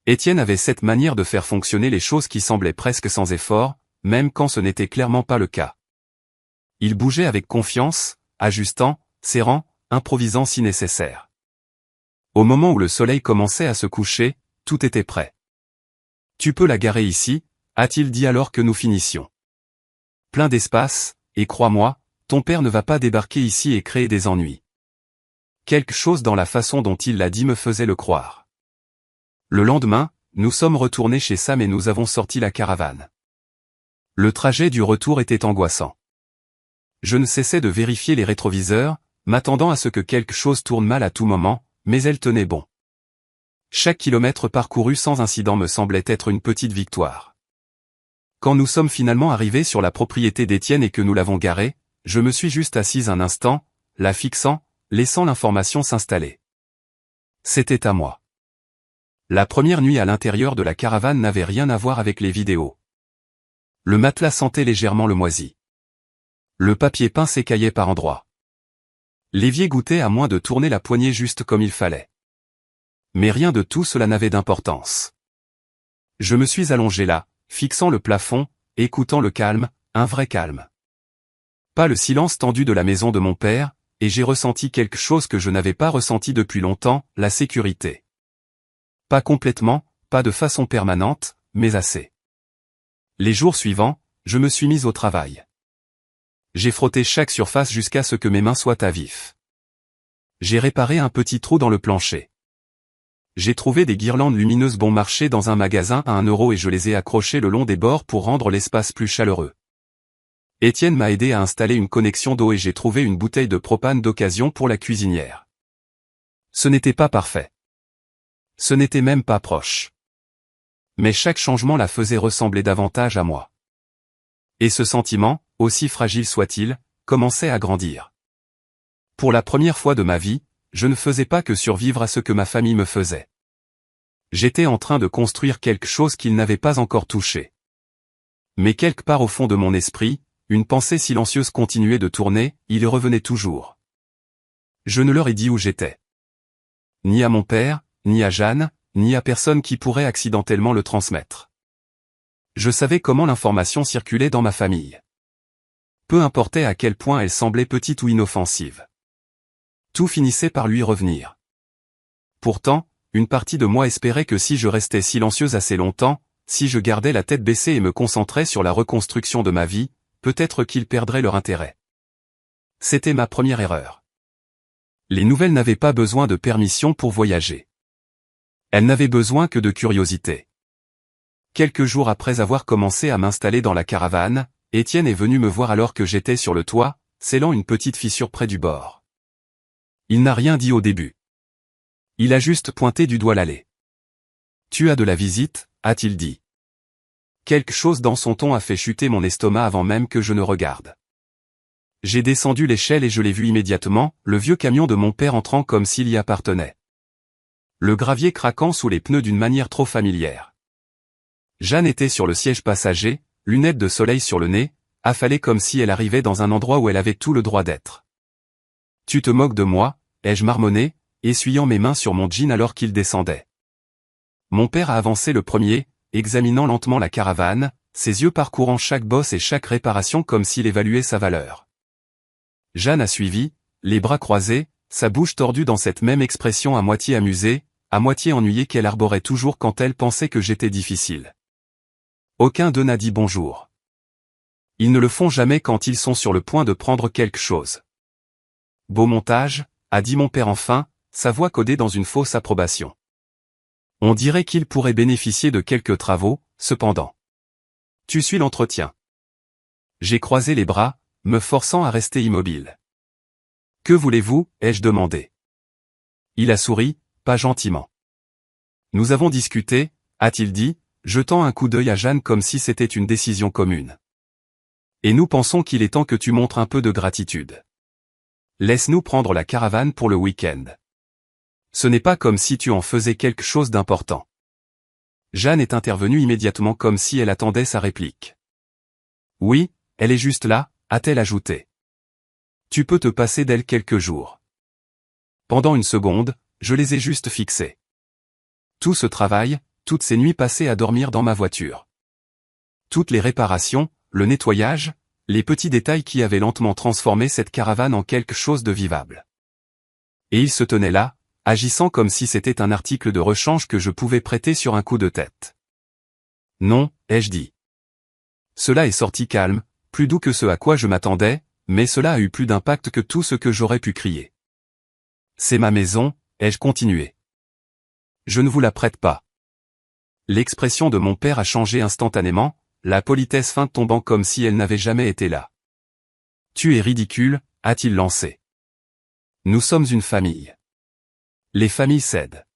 Étienne avait cette manière de faire fonctionner les choses qui semblaient presque sans effort, même quand ce n'était clairement pas le cas. Il bougeait avec confiance, ajustant, serrant, improvisant si nécessaire. Au moment où le soleil commençait à se coucher, tout était prêt. « Tu peux la garer ici », a-t-il dit alors que nous finissions. « Plein d'espace, et crois-moi, ton père ne va pas débarquer ici et créer des ennuis. » Quelque chose dans la façon dont il l'a dit me faisait le croire. Le lendemain, nous sommes retournés chez Sam et nous avons sorti la caravane. Le trajet du retour était angoissant. Je ne cessais de vérifier les rétroviseurs, m'attendant à ce que quelque chose tourne mal à tout moment, mais elle tenait bon. Chaque kilomètre parcouru sans incident me semblait être une petite victoire. Quand nous sommes finalement arrivés sur la propriété d'Étienne et que nous l'avons garée, je me suis juste assise un instant, la fixant, laissant l'information s'installer. C'était à moi. La première nuit à l'intérieur de la caravane n'avait rien à voir avec les vidéos. Le matelas sentait légèrement le moisi. Le papier peint s'écaillait par endroits. L'évier goûtait à moins de tourner la poignée juste comme il fallait. Mais rien de tout cela n'avait d'importance. Je me suis allongé là, fixant le plafond, écoutant le calme, un vrai calme. Pas le silence tendu de la maison de mon père, et j'ai ressenti quelque chose que je n'avais pas ressenti depuis longtemps, la sécurité. Pas complètement, pas de façon permanente, mais assez. Les jours suivants, je me suis mise au travail. J'ai frotté chaque surface jusqu'à ce que mes mains soient à vif. J'ai réparé un petit trou dans le plancher. J'ai trouvé des guirlandes lumineuses bon marché dans un magasin à 1 € et je les ai accrochées le long des bords pour rendre l'espace plus chaleureux. Étienne m'a aidé à installer une connexion d'eau et j'ai trouvé une bouteille de propane d'occasion pour la cuisinière. Ce n'était pas parfait. Ce n'était même pas proche. Mais chaque changement la faisait ressembler davantage à moi. Et ce sentiment, aussi fragile soit-il, commençait à grandir. Pour la première fois de ma vie, je ne faisais pas que survivre à ce que ma famille me faisait. J'étais en train de construire quelque chose qu'ils n'avaient pas encore touché. Mais quelque part au fond de mon esprit, une pensée silencieuse continuait de tourner, il y revenait toujours. Je ne leur ai dit où j'étais. Ni à mon père, ni à Jeanne, ni à personne qui pourrait accidentellement le transmettre. Je savais comment l'information circulait dans ma famille. Peu importait à quel point elle semblait petite ou inoffensive. Tout finissait par lui revenir. Pourtant, une partie de moi espérait que si je restais silencieuse assez longtemps, si je gardais la tête baissée et me concentrais sur la reconstruction de ma vie, peut-être qu'ils perdraient leur intérêt. C'était ma première erreur. Les nouvelles n'avaient pas besoin de permission pour voyager. Elles n'avaient besoin que de curiosité. Quelques jours après avoir commencé à m'installer dans la caravane, Étienne est venu me voir alors que j'étais sur le toit, scellant une petite fissure près du bord. Il n'a rien dit au début. Il a juste pointé du doigt l'allée. « Tu as de la visite ?» a-t-il dit. Quelque chose dans son ton a fait chuter mon estomac avant même que je ne regarde. J'ai descendu l'échelle et je l'ai vu immédiatement, le vieux camion de mon père entrant comme s'il y appartenait. Le gravier craquant sous les pneus d'une manière trop familière. Jeanne était sur le siège passager, lunettes de soleil sur le nez, affalée comme si elle arrivait dans un endroit où elle avait tout le droit d'être. « Tu te moques de moi ?» ai-je marmonné, essuyant mes mains sur mon jean alors qu'il descendait. Mon père a avancé le premier, examinant lentement la caravane, ses yeux parcourant chaque bosse et chaque réparation comme s'il évaluait sa valeur. Jeanne a suivi, les bras croisés, sa bouche tordue dans cette même expression à moitié amusée, à moitié ennuyée qu'elle arborait toujours quand elle pensait que j'étais difficile. Aucun d'eux n'a dit bonjour. Ils ne le font jamais quand ils sont sur le point de prendre quelque chose. Beau montage, a dit mon père enfin, sa voix codée dans une fausse approbation. On dirait qu'il pourrait bénéficier de quelques travaux, cependant. Tu suis l'entretien. J'ai croisé les bras, me forçant à rester immobile. Que voulez-vous, ai-je demandé. Il a souri, pas gentiment. Nous avons discuté, a-t-il dit, jetant un coup d'œil à Jeanne comme si c'était une décision commune. Et nous pensons qu'il est temps que tu montres un peu de gratitude. Laisse-nous prendre la caravane pour le week-end. Ce n'est pas comme si tu en faisais quelque chose d'important. Jeanne est intervenue immédiatement comme si elle attendait sa réplique. Oui, elle est juste là, a-t-elle ajouté. Tu peux te passer d'elle quelques jours. Pendant une seconde, je les ai juste fixés. Tout ce travail, toutes ces nuits passées à dormir dans ma voiture. Toutes les réparations, le nettoyage, les petits détails qui avaient lentement transformé cette caravane en quelque chose de vivable. Et il se tenait là, agissant comme si c'était un article de rechange que je pouvais prêter sur un coup de tête. Non, ai-je dit. Cela est sorti calme, plus doux que ce à quoi je m'attendais, mais cela a eu plus d'impact que tout ce que j'aurais pu crier. C'est ma maison, ai-je continué. Je ne vous la prête pas. L'expression de mon père a changé instantanément, la politesse feinte tombant comme si elle n'avait jamais été là. Tu es ridicule, a-t-il lancé. Nous sommes une famille. Les familles cèdent.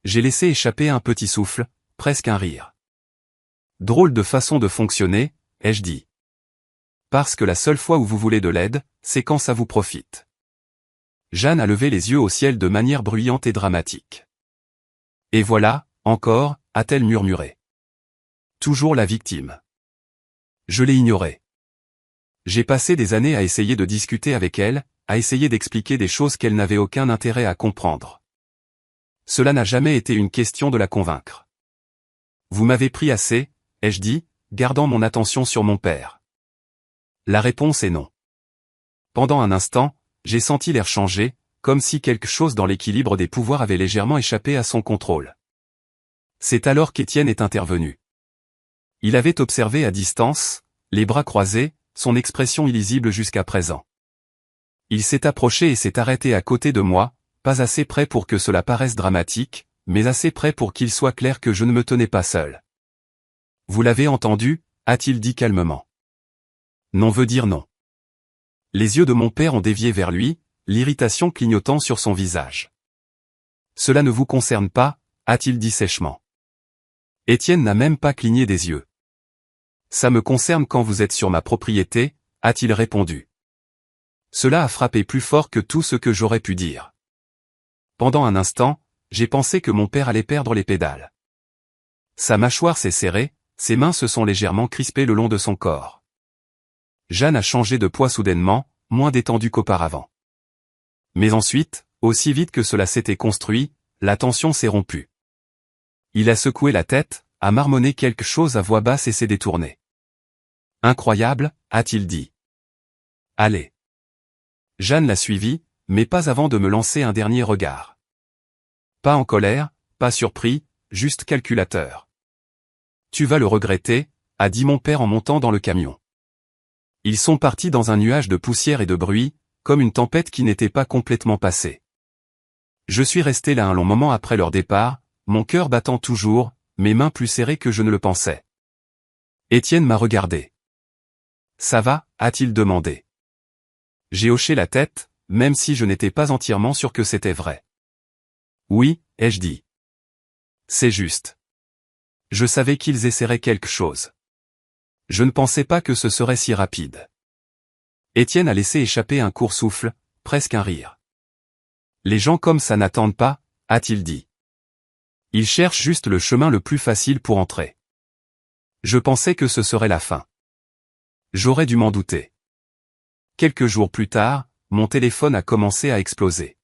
J'ai laissé échapper un petit souffle, presque un rire. Drôle de façon de fonctionner, ai-je dit. Parce que la seule fois où vous voulez de l'aide, c'est quand ça vous profite. Jeanne a levé les yeux au ciel de manière bruyante et dramatique. Et voilà, encore, a-t-elle murmuré. Toujours la victime. Je l'ai ignorée. J'ai passé des années à essayer de discuter avec elle, à essayer d'expliquer des choses qu'elle n'avait aucun intérêt à comprendre. Cela n'a jamais été une question de la convaincre. Vous m'avez pris assez, ai-je dit, gardant mon attention sur mon père. La réponse est non. Pendant un instant, j'ai senti l'air changer, comme si quelque chose dans l'équilibre des pouvoirs avait légèrement échappé à son contrôle. C'est alors qu'Étienne est intervenu. Il avait observé à distance, les bras croisés, son expression illisible jusqu'à présent. Il s'est approché et s'est arrêté à côté de moi, pas assez près pour que cela paraisse dramatique, mais assez près pour qu'il soit clair que je ne me tenais pas seul. « Vous l'avez entendu » a-t-il dit calmement. Non veut dire non. Les yeux de mon père ont dévié vers lui, l'irritation clignotant sur son visage. « Cela ne vous concerne pas » a-t-il dit sèchement. Étienne n'a même pas cligné des yeux. « Ça me concerne quand vous êtes sur ma propriété » a-t-il répondu. Cela a frappé plus fort que tout ce que j'aurais pu dire. Pendant un instant, j'ai pensé que mon père allait perdre les pédales. Sa mâchoire s'est serrée, ses mains se sont légèrement crispées le long de son corps. Jeanne a changé de poids soudainement, moins détendue qu'auparavant. Mais ensuite, aussi vite que cela s'était construit, la tension s'est rompue. Il a secoué la tête, a marmonné quelque chose à voix basse et s'est détourné. « Incroyable » a-t-il dit. « Allez. » Jeanne l'a suivi, mais pas avant de me lancer un dernier regard. Pas en colère, pas surpris, juste calculateur. « Tu vas le regretter » a dit mon père en montant dans le camion. Ils sont partis dans un nuage de poussière et de bruit, comme une tempête qui n'était pas complètement passée. Je suis resté là un long moment après leur départ, mon cœur battant toujours, mes mains plus serrées que je ne le pensais. Étienne m'a regardé. « Ça va » a-t-il demandé. J'ai hoché la tête, même si je n'étais pas entièrement sûr que c'était vrai. « Oui » ai-je dit. « C'est juste. Je savais qu'ils essaieraient quelque chose. Je ne pensais pas que ce serait si rapide. » Étienne a laissé échapper un court souffle, presque un rire. « Les gens comme ça n'attendent pas » a-t-il dit. « Ils cherchent juste le chemin le plus facile pour entrer. Je pensais que ce serait la fin. J'aurais dû m'en douter. » Quelques jours plus tard, mon téléphone a commencé à exploser.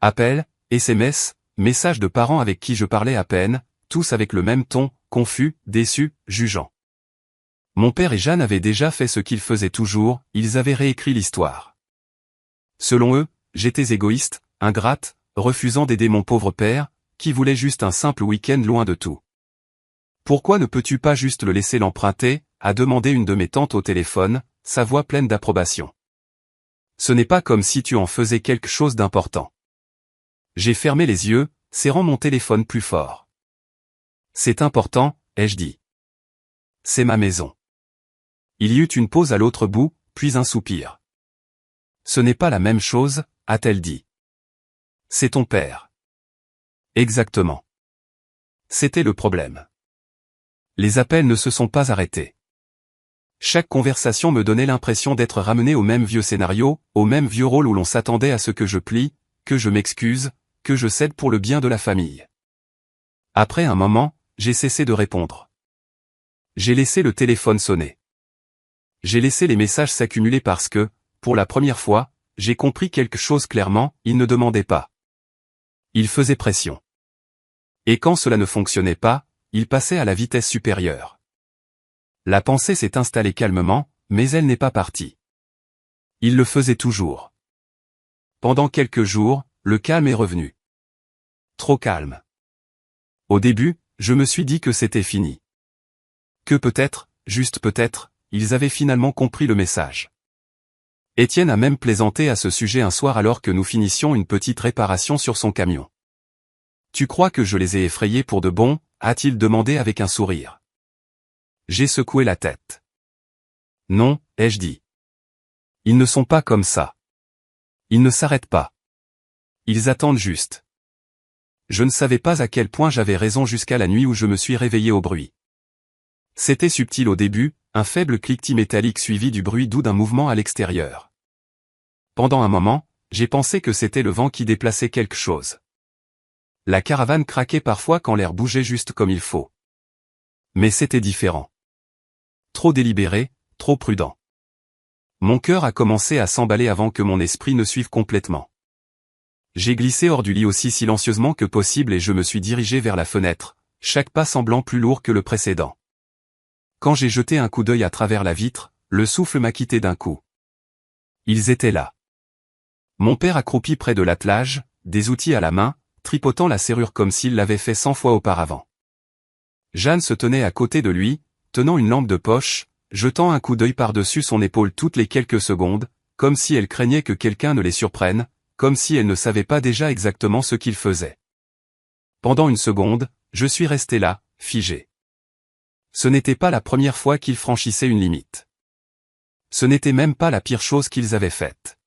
Appels, SMS, messages de parents avec qui je parlais à peine, tous avec le même ton, confus, déçus, jugeants. Mon père et Jeanne avaient déjà fait ce qu'ils faisaient toujours, ils avaient réécrit l'histoire. Selon eux, j'étais égoïste, ingrate, refusant d'aider mon pauvre père, qui voulait juste un simple week-end loin de tout. « Pourquoi ne peux-tu pas juste le laisser l'emprunter » a demandé une de mes tantes au téléphone, sa voix pleine d'approbation. « Ce n'est pas comme si tu en faisais quelque chose d'important. » J'ai fermé les yeux, serrant mon téléphone plus fort. « C'est important » ai-je dit. « C'est ma maison. » Il y eut une pause à l'autre bout, puis un soupir. « Ce n'est pas la même chose » a-t-elle dit. « C'est ton père. » Exactement. C'était le problème. Les appels ne se sont pas arrêtés. Chaque conversation me donnait l'impression d'être ramené au même vieux scénario, au même vieux rôle où l'on s'attendait à ce que je plie, que je m'excuse, que je cède pour le bien de la famille. Après un moment, j'ai cessé de répondre. J'ai laissé le téléphone sonner. J'ai laissé les messages s'accumuler parce que, pour la première fois, j'ai compris quelque chose clairement, il ne demandait pas. Il faisait pression. Et quand cela ne fonctionnait pas, il passait à la vitesse supérieure. La pensée s'est installée calmement, mais elle n'est pas partie. Il le faisait toujours. Pendant quelques jours, le calme est revenu. Trop calme. Au début, je me suis dit que c'était fini. Que peut-être, juste peut-être, ils avaient finalement compris le message. Étienne a même plaisanté à ce sujet un soir alors que nous finissions une petite réparation sur son camion. « Tu crois que je les ai effrayés pour de bon ?» a-t-il demandé avec un sourire. J'ai secoué la tête. « Non » ai-je dit. « Ils ne sont pas comme ça. Ils ne s'arrêtent pas. Ils attendent juste. » Je ne savais pas à quel point j'avais raison jusqu'à la nuit où je me suis réveillé au bruit. C'était subtil au début, un faible cliquetis métallique suivi du bruit doux d'un mouvement à l'extérieur. Pendant un moment, j'ai pensé que c'était le vent qui déplaçait quelque chose. La caravane craquait parfois quand l'air bougeait juste comme il faut. Mais c'était différent. Trop délibéré, trop prudent. Mon cœur a commencé à s'emballer avant que mon esprit ne suive complètement. J'ai glissé hors du lit aussi silencieusement que possible et je me suis dirigé vers la fenêtre, chaque pas semblant plus lourd que le précédent. Quand j'ai jeté un coup d'œil à travers la vitre, le souffle m'a quitté d'un coup. Ils étaient là. Mon père accroupi près de l'attelage, des outils à la main, tripotant la serrure comme s'il l'avait fait 100 fois auparavant. Jeanne se tenait à côté de lui, tenant une lampe de poche, jetant un coup d'œil par-dessus son épaule toutes les quelques secondes, comme si elle craignait que quelqu'un ne les surprenne, comme si elle ne savait pas déjà exactement ce qu'il faisait. Pendant une seconde, je suis resté là, figé. Ce n'était pas la première fois qu'ils franchissaient une limite. Ce n'était même pas la pire chose qu'ils avaient faite.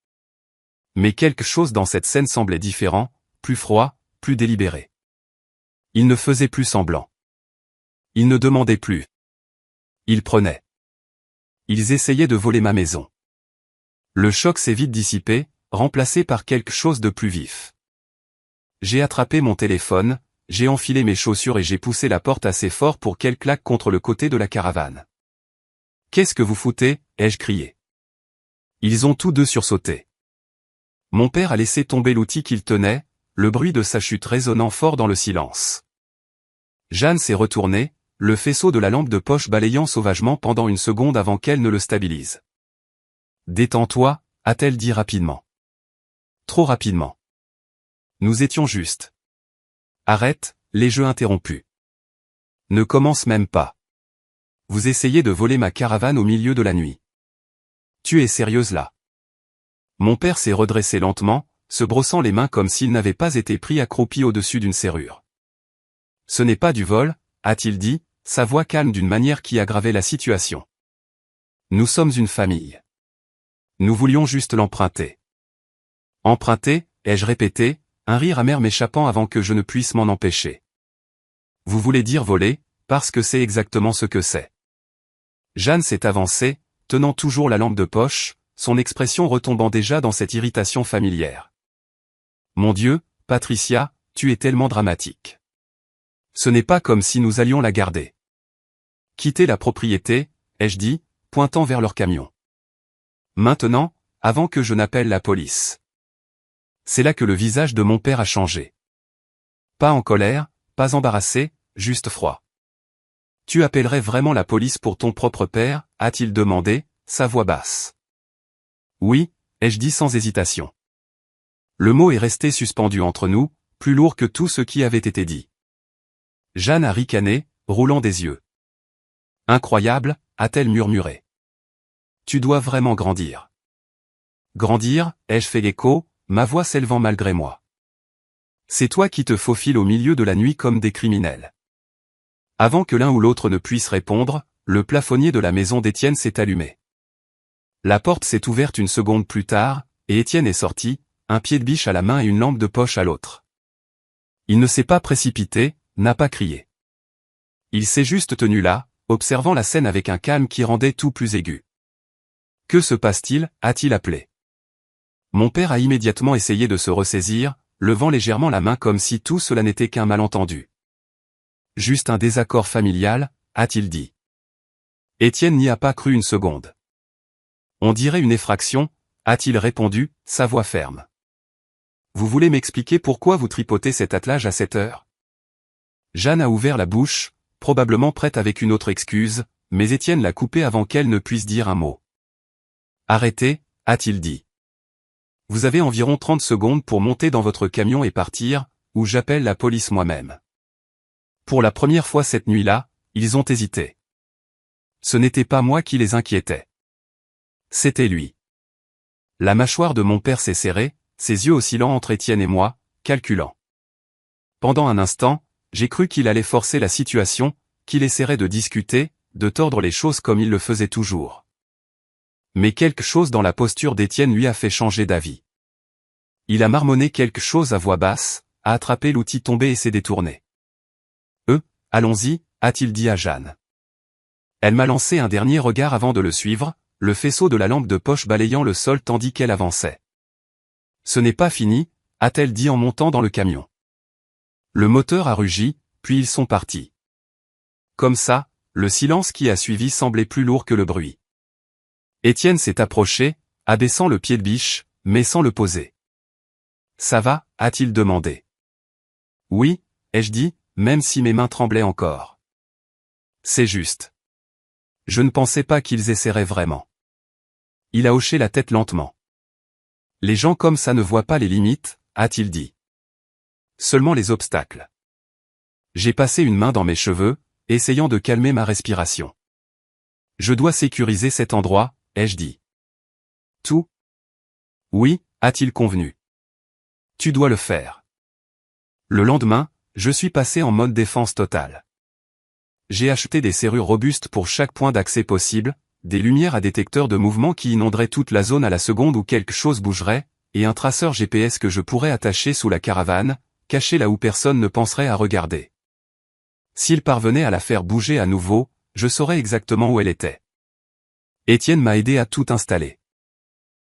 Mais quelque chose dans cette scène semblait différent, plus froid, plus délibéré. Ils ne faisaient plus semblant. Ils ne demandaient plus. Ils prenaient. Ils essayaient de voler ma maison. Le choc s'est vite dissipé, remplacé par quelque chose de plus vif. J'ai attrapé mon téléphone, j'ai enfilé mes chaussures et j'ai poussé la porte assez fort pour qu'elle claque contre le côté de la caravane. « Qu'est-ce que vous foutez » ai-je crié. Ils ont tous deux sursauté. Mon père a laissé tomber l'outil qu'il tenait, le bruit de sa chute résonnant fort dans le silence. Jeanne s'est retournée, le faisceau de la lampe de poche balayant sauvagement pendant une seconde avant qu'elle ne le stabilise. « Détends-toi » a-t-elle dit rapidement. Trop rapidement. Nous étions justes. Arrête, les jeux interrompus. Ne commence même pas. Vous essayez de voler ma caravane au milieu de la nuit. Tu es sérieuse là? Mon père s'est redressé lentement, se brossant les mains comme s'il n'avait pas été pris accroupi au-dessus d'une serrure. Ce n'est pas du vol, a-t-il dit, sa voix calme d'une manière qui aggravait la situation. Nous sommes une famille. Nous voulions juste l'emprunter. Emprunter, ai-je répété, un rire amer m'échappant avant que je ne puisse m'en empêcher. Vous voulez dire voler, parce que c'est exactement ce que c'est. Jeanne s'est avancée, tenant toujours la lampe de poche, son expression retombant déjà dans cette irritation familière. Mon Dieu, Patricia, tu es tellement dramatique. Ce n'est pas comme si nous allions la garder. Quitter la propriété, ai-je dit, pointant vers leur camion. Maintenant, avant que je n'appelle la police. C'est là que le visage de mon père a changé. Pas en colère, pas embarrassé, juste froid. Tu appellerais vraiment la police pour ton propre père, a-t-il demandé, sa voix basse. Oui, ai-je dit sans hésitation. Le mot est resté suspendu entre nous, plus lourd que tout ce qui avait été dit. Jeanne a ricané, roulant des yeux. Incroyable, a-t-elle murmuré. Tu dois vraiment grandir. Grandir, ai-je fait l'écho, ma voix s'élevant malgré moi. C'est toi qui te faufiles au milieu de la nuit comme des criminels. Avant que l'un ou l'autre ne puisse répondre, le plafonnier de la maison d'Étienne s'est allumé. La porte s'est ouverte une seconde plus tard, et Étienne est sorti, un pied de biche à la main et une lampe de poche à l'autre. Il ne s'est pas précipité, n'a pas crié. Il s'est juste tenu là, observant la scène avec un calme qui rendait tout plus aigu. Que se passe-t-il, a-t-il appelé. Mon père a immédiatement essayé de se ressaisir, levant légèrement la main comme si tout cela n'était qu'un malentendu. Juste un désaccord familial, a-t-il dit. Étienne n'y a pas cru une seconde. On dirait une effraction, a-t-il répondu, sa voix ferme. Vous voulez m'expliquer pourquoi vous tripotez cet attelage à cette heure? Jeanne a ouvert la bouche, probablement prête avec une autre excuse, mais Étienne l'a coupée avant qu'elle ne puisse dire un mot. Arrêtez, a-t-il dit. Vous avez environ 30 secondes pour monter dans votre camion et partir, ou j'appelle la police moi-même. Pour la première fois cette nuit-là, ils ont hésité. Ce n'était pas moi qui les inquiétais. C'était lui. La mâchoire de mon père s'est serrée, ses yeux oscillant entre Étienne et moi, calculant. Pendant un instant, j'ai cru qu'il allait forcer la situation, qu'il essaierait de discuter, de tordre les choses comme il le faisait toujours. Mais quelque chose dans la posture d'Étienne lui a fait changer d'avis. Il a marmonné quelque chose à voix basse, a attrapé l'outil tombé et s'est détourné. Allons-y, a-t-il dit à Jeanne. Elle m'a lancé un dernier regard avant de le suivre, le faisceau de la lampe de poche balayant le sol tandis qu'elle avançait. Ce n'est pas fini, a-t-elle dit en montant dans le camion. Le moteur a rugi, puis ils sont partis. Comme ça, le silence qui a suivi semblait plus lourd que le bruit. Étienne s'est approché, abaissant le pied de biche, mais sans le poser. Ça va, a-t-il demandé. Oui, ai-je dit, même si mes mains tremblaient encore. C'est juste. Je ne pensais pas qu'ils essaieraient vraiment. Il a hoché la tête lentement. Les gens comme ça ne voient pas les limites, a-t-il dit. Seulement les obstacles. J'ai passé une main dans mes cheveux, essayant de calmer ma respiration. Je dois sécuriser cet endroit, ai-je dit. Tout? Oui, a-t-il convenu. Tu dois le faire. Le lendemain, je suis passé en mode défense totale. J'ai acheté des serrures robustes pour chaque point d'accès possible, des lumières à détecteur de mouvement qui inonderaient toute la zone à la seconde où quelque chose bougerait, et un traceur GPS que je pourrais attacher sous la caravane, caché là où personne ne penserait à regarder. S'il parvenait à la faire bouger à nouveau, je saurais exactement où elle était. Étienne m'a aidé à tout installer.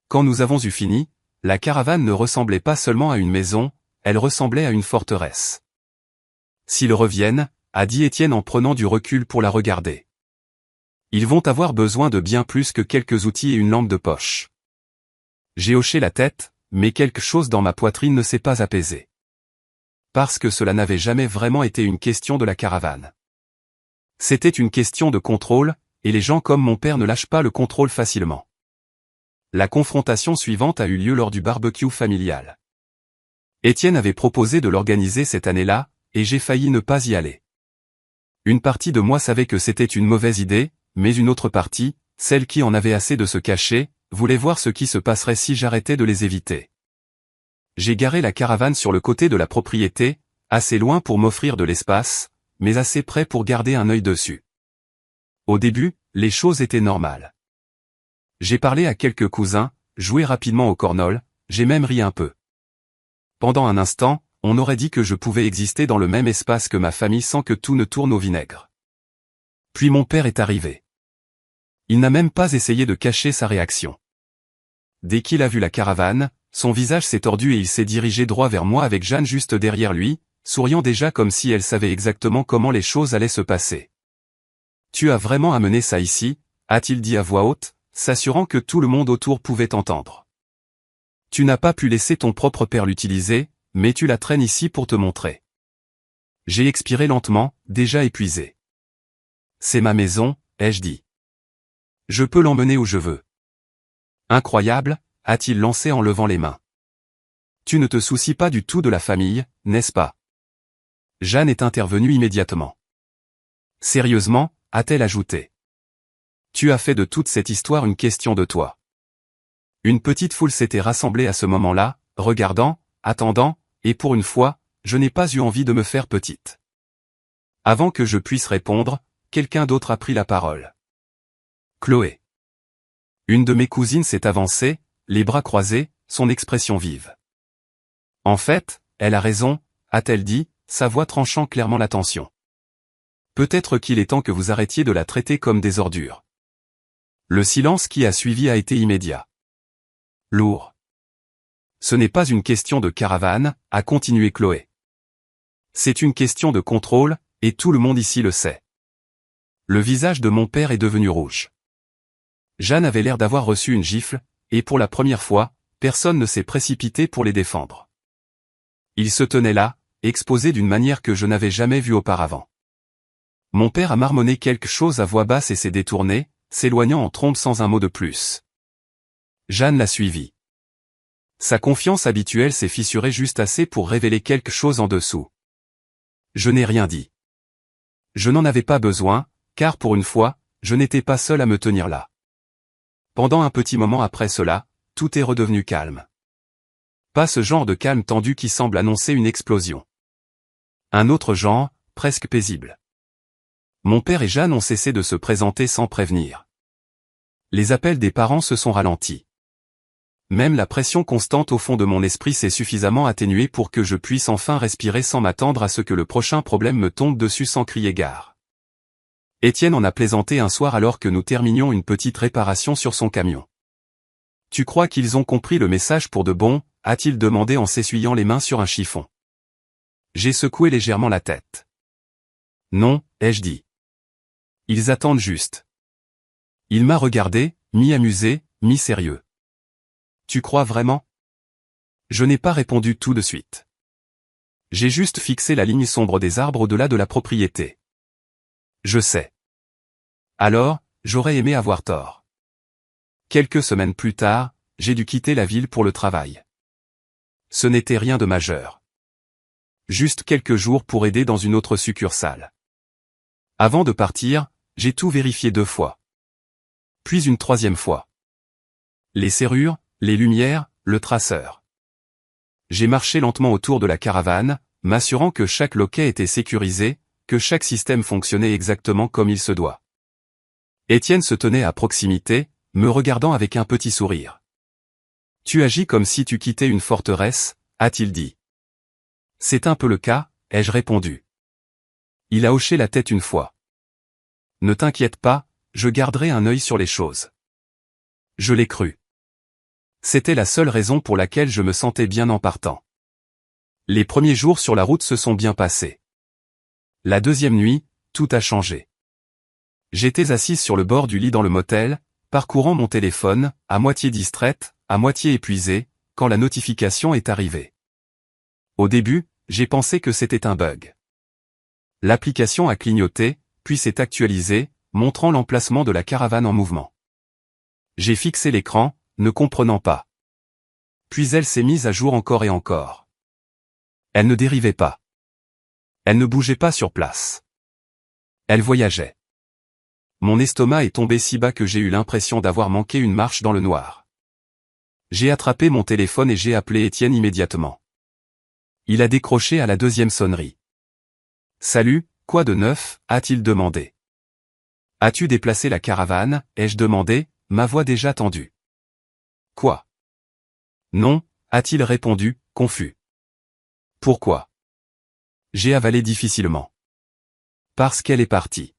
Quand nous avons eu fini, la caravane ne ressemblait pas seulement à une maison, elle ressemblait à une forteresse. S'ils reviennent, a dit Étienne en prenant du recul pour la regarder. Ils vont avoir besoin de bien plus que quelques outils et une lampe de poche. J'ai hoché la tête, mais quelque chose dans ma poitrine ne s'est pas apaisé. Parce que cela n'avait jamais vraiment été une question de la caravane. C'était une question de contrôle, et les gens comme mon père ne lâchent pas le contrôle facilement. La confrontation suivante a eu lieu lors du barbecue familial. Étienne avait proposé de l'organiser cette année-là, et j'ai failli ne pas y aller. Une partie de moi savait que c'était une mauvaise idée, mais une autre partie, celle qui en avait assez de se cacher, voulait voir ce qui se passerait si j'arrêtais de les éviter. J'ai garé la caravane sur le côté de la propriété, assez loin pour m'offrir de l'espace, mais assez près pour garder un œil dessus. Au début, les choses étaient normales. J'ai parlé à quelques cousins, joué rapidement au cornhole, j'ai même ri un peu. Pendant un instant, on aurait dit que je pouvais exister dans le même espace que ma famille sans que tout ne tourne au vinaigre. Puis mon père est arrivé. Il n'a même pas essayé de cacher sa réaction. Dès qu'il a vu la caravane, son visage s'est tordu et il s'est dirigé droit vers moi avec Jeanne juste derrière lui, souriant déjà comme si elle savait exactement comment les choses allaient se passer. « Tu as vraiment amené ça ici ?» a-t-il dit à voix haute, s'assurant que tout le monde autour pouvait entendre. « Tu n'as pas pu laisser ton propre père l'utiliser, mais tu la traînes ici pour te montrer. » J'ai expiré lentement, déjà épuisé. « C'est ma maison, ai-je dit. Je peux l'emmener où je veux. » Incroyable, a-t-il lancé en levant les mains. Tu ne te soucies pas du tout de la famille, n'est-ce pas? Jeanne est intervenue immédiatement. Sérieusement, a-t-elle ajouté. Tu as fait de toute cette histoire une question de toi. Une petite foule s'était rassemblée à ce moment-là, regardant, attendant, et pour une fois, je n'ai pas eu envie de me faire petite. Avant que je puisse répondre, quelqu'un d'autre a pris la parole. Chloé. Une de mes cousines s'est avancée, les bras croisés, son expression vive. En fait, elle a raison, a-t-elle dit, sa voix tranchant clairement la tension. Peut-être qu'il est temps que vous arrêtiez de la traiter comme des ordures. Le silence qui a suivi a été immédiat. Lourd. Ce n'est pas une question de caravane, a continué Chloé. C'est une question de contrôle, et tout le monde ici le sait. Le visage de mon père est devenu rouge. Jeanne avait l'air d'avoir reçu une gifle, et pour la première fois, personne ne s'est précipité pour les défendre. Ils se tenaient là, exposés d'une manière que je n'avais jamais vue auparavant. Mon père a marmonné quelque chose à voix basse et s'est détourné, s'éloignant en trombe sans un mot de plus. Jeanne l'a suivi. Sa confiance habituelle s'est fissurée juste assez pour révéler quelque chose en dessous. Je n'ai rien dit. Je n'en avais pas besoin, car pour une fois, je n'étais pas seul à me tenir là. Pendant un petit moment après cela, tout est redevenu calme. Pas ce genre de calme tendu qui semble annoncer une explosion. Un autre genre, presque paisible. Mon père et Jeanne ont cessé de se présenter sans prévenir. Les appels des parents se sont ralentis. Même la pression constante au fond de mon esprit s'est suffisamment atténuée pour que je puisse enfin respirer sans m'attendre à ce que le prochain problème me tombe dessus sans crier gare. Étienne en a plaisanté un soir alors que nous terminions une petite réparation sur son camion. « Tu crois qu'ils ont compris le message pour de bon ?» a-t-il demandé en s'essuyant les mains sur un chiffon. J'ai secoué légèrement la tête. « Non, ai-je dit. Ils attendent juste. » Il m'a regardé, mi-amusé, mi-sérieux. « Tu crois vraiment ?» Je n'ai pas répondu tout de suite. J'ai juste fixé la ligne sombre des arbres au-delà de la propriété. Je sais. Alors, j'aurais aimé avoir tort. Quelques semaines plus tard, j'ai dû quitter la ville pour le travail. Ce n'était rien de majeur. Juste quelques jours pour aider dans une autre succursale. Avant de partir, j'ai tout vérifié 2 fois. Puis une 3e fois. Les serrures, les lumières, le traceur. J'ai marché lentement autour de la caravane, m'assurant que chaque loquet était sécurisé, que chaque système fonctionnait exactement comme il se doit. Étienne se tenait à proximité, me regardant avec un petit sourire. « Tu agis comme si tu quittais une forteresse », a-t-il dit. « C'est un peu le cas », ai-je répondu. Il a hoché la tête une fois. « Ne t'inquiète pas, je garderai un œil sur les choses. » Je l'ai cru. C'était la seule raison pour laquelle je me sentais bien en partant. Les premiers jours sur la route se sont bien passés. La 2e nuit, tout a changé. J'étais assise sur le bord du lit dans le motel, parcourant mon téléphone, à moitié distraite, à moitié épuisée, quand la notification est arrivée. Au début, j'ai pensé que c'était un bug. L'application a clignoté, puis s'est actualisée, montrant l'emplacement de la caravane en mouvement. J'ai fixé l'écran, ne comprenant pas. Puis elle s'est mise à jour encore et encore. Elle ne dérivait pas. Elle ne bougeait pas sur place. Elle voyageait. Mon estomac est tombé si bas que j'ai eu l'impression d'avoir manqué une marche dans le noir. J'ai attrapé mon téléphone et j'ai appelé Étienne immédiatement. Il a décroché à la 2e sonnerie. « Salut, quoi de neuf ?» a-t-il demandé. « As-tu déplacé la caravane ?» ai-je demandé, ma voix déjà tendue. « Quoi ? » « Non » a-t-il répondu, confus. « Pourquoi ?» J'ai avalé difficilement. « Parce qu'elle est partie. »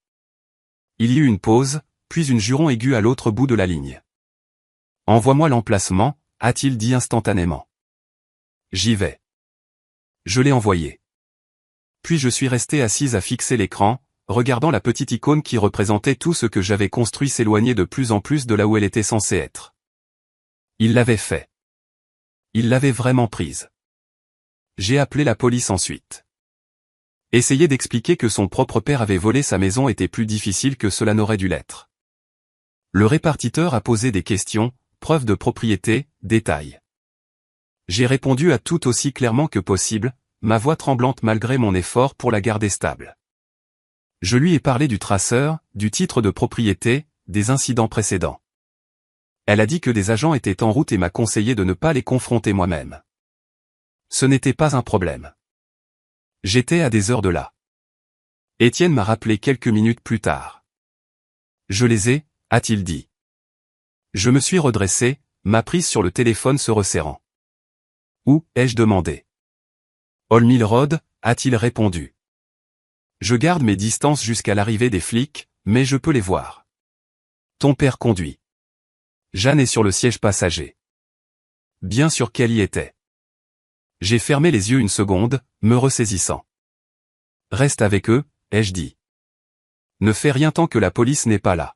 Il y eut une pause, puis une juron aiguë à l'autre bout de la ligne. « Envoie-moi l'emplacement » a-t-il dit instantanément. « J'y vais. » Je l'ai envoyé. Puis je suis resté assise à fixer l'écran, regardant la petite icône qui représentait tout ce que j'avais construit s'éloigner de plus en plus de là où elle était censée être. Il l'avait fait. Il l'avait vraiment prise. J'ai appelé la police ensuite. Essayer d'expliquer que son propre père avait volé sa maison était plus difficile que cela n'aurait dû l'être. Le répartiteur a posé des questions, preuve de propriété, détails. J'ai répondu à tout aussi clairement que possible, ma voix tremblante malgré mon effort pour la garder stable. Je lui ai parlé du traceur, du titre de propriété, des incidents précédents. Elle a dit que des agents étaient en route et m'a conseillé de ne pas les confronter moi-même. Ce n'était pas un problème. J'étais à des heures de là. Étienne m'a rappelé quelques minutes plus tard. « Je les ai » a-t-il dit. Je me suis redressé, ma prise sur le téléphone se resserrant. « Où » ai-je demandé. « Old Mill Road » a-t-il répondu. Je garde mes distances jusqu'à l'arrivée des flics, mais je peux les voir. Ton père conduit. Jeanne est sur le siège passager. Bien sûr qu'elle y était. J'ai fermé les yeux une seconde, me ressaisissant. Reste avec eux, ai-je dit. Ne fais rien tant que la police n'est pas là.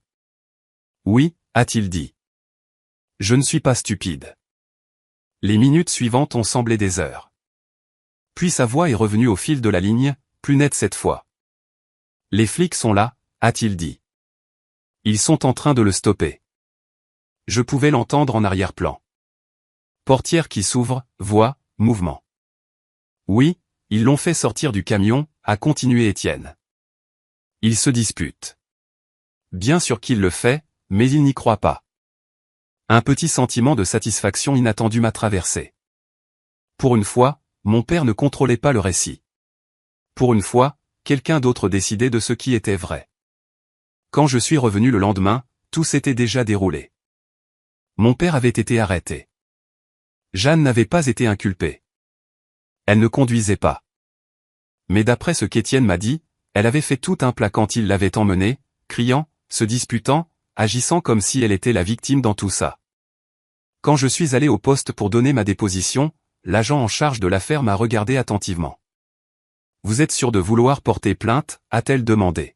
Oui, a-t-il dit. Je ne suis pas stupide. Les minutes suivantes ont semblé des heures. Puis sa voix est revenue au fil de la ligne, plus nette cette fois. Les flics sont là, a-t-il dit. Ils sont en train de le stopper. Je pouvais l'entendre en arrière-plan. Portière qui s'ouvre, voix, mouvement. Oui, ils l'ont fait sortir du camion, a continué Étienne. Ils se disputent. Bien sûr qu'il le fait, mais il n'y croit pas. Un petit sentiment de satisfaction inattendu m'a traversé. Pour une fois, mon père ne contrôlait pas le récit. Pour une fois, quelqu'un d'autre décidait de ce qui était vrai. Quand je suis revenu le lendemain, tout s'était déjà déroulé. Mon père avait été arrêté. Jeanne n'avait pas été inculpée. Elle ne conduisait pas. Mais d'après ce qu'Étienne m'a dit, elle avait fait tout un plat quand il l'avait emmenée, criant, se disputant, agissant comme si elle était la victime dans tout ça. Quand je suis allé au poste pour donner ma déposition, l'agent en charge de l'affaire m'a regardé attentivement. « Vous êtes sûr de vouloir porter plainte ?» a-t-elle demandé.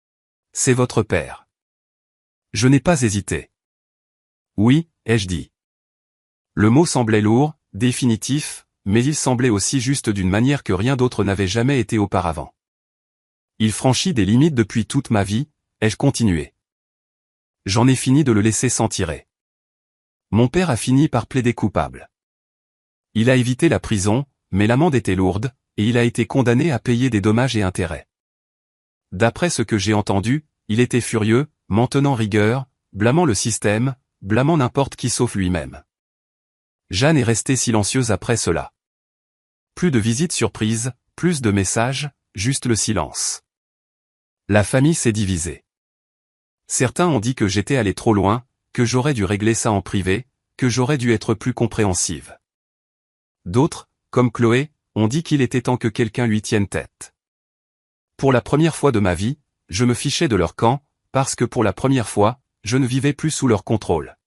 « C'est votre père. » Je n'ai pas hésité. « Oui » ai-je dit. Le mot semblait lourd, définitif, mais il semblait aussi juste d'une manière que rien d'autre n'avait jamais été auparavant. Il franchit des limites depuis toute ma vie, ai-je continué. J'en ai fini de le laisser s'en tirer. Mon père a fini par plaider coupable. Il a évité la prison, mais l'amende était lourde, et il a été condamné à payer des dommages et intérêts. D'après ce que j'ai entendu, il était furieux, m'en tenant rigueur, blâmant le système, blâmant n'importe qui sauf lui-même. Jeanne est restée silencieuse après cela. Plus de visites surprises, plus de messages, juste le silence. La famille s'est divisée. Certains ont dit que j'étais allé trop loin, que j'aurais dû régler ça en privé, que j'aurais dû être plus compréhensive. D'autres, comme Chloé, ont dit qu'il était temps que quelqu'un lui tienne tête. Pour la première fois de ma vie, je me fichais de leur camp, parce que pour la première fois, je ne vivais plus sous leur contrôle.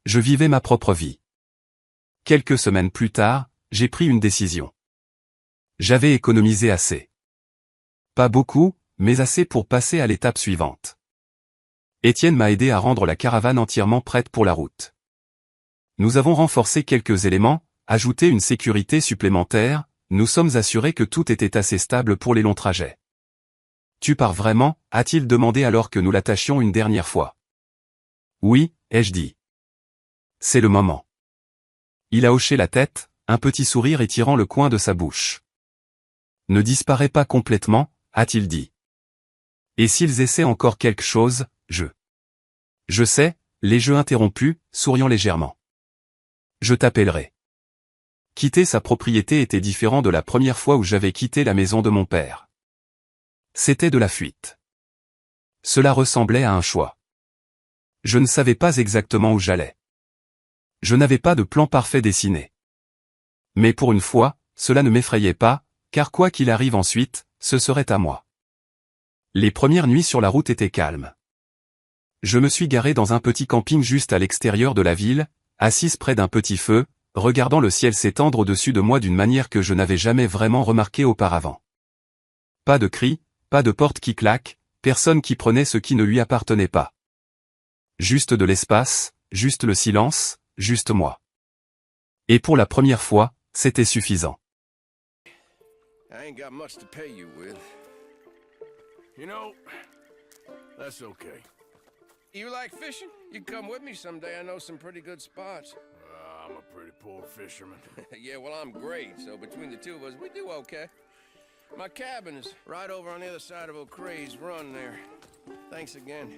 Je vivais ma propre vie. Quelques semaines plus tard, j'ai pris une décision. J'avais économisé assez. Pas beaucoup, mais assez pour passer à l'étape suivante. Étienne m'a aidé à rendre la caravane entièrement prête pour la route. Nous avons renforcé quelques éléments, ajouté une sécurité supplémentaire, nous sommes assurés que tout était assez stable pour les longs trajets. Tu pars vraiment, a-t-il demandé alors que nous l'attachions une dernière fois. Oui, ai-je dit. C'est le moment. Il a hoché la tête, un petit sourire étirant le coin de sa bouche. Ne disparais pas complètement, a-t-il dit. Et s'ils essaient encore quelque chose, Je sais, les jeux interrompus, souriant légèrement. Je t'appellerai. Quitter sa propriété était différent de la première fois où j'avais quitté la maison de mon père. C'était de la fuite. Cela ressemblait à un choix. Je ne savais pas exactement où j'allais. Je n'avais pas de plan parfait dessiné. Mais pour une fois, cela ne m'effrayait pas, car quoi qu'il arrive ensuite, ce serait à moi. Les premières nuits sur la route étaient calmes. Je me suis garé dans un petit camping juste à l'extérieur de la ville, assise près d'un petit feu, regardant le ciel s'étendre au-dessus de moi d'une manière que je n'avais jamais vraiment remarquée auparavant. Pas de cris, pas de porte qui claque, personne qui prenait ce qui ne lui appartenait pas. Juste de l'espace, juste le silence, juste moi. Et pour la première fois, c'était suffisant. I ain't got much to pay you with. You know, that's okay. You like fishing? You come with me someday. I know some pretty good spots. I'm a pretty poor fisherman. Yeah, well, I'm great, so between the two of us, we do okay. My cabin is right over on the other side of O'Crea's Run there. Thanks again.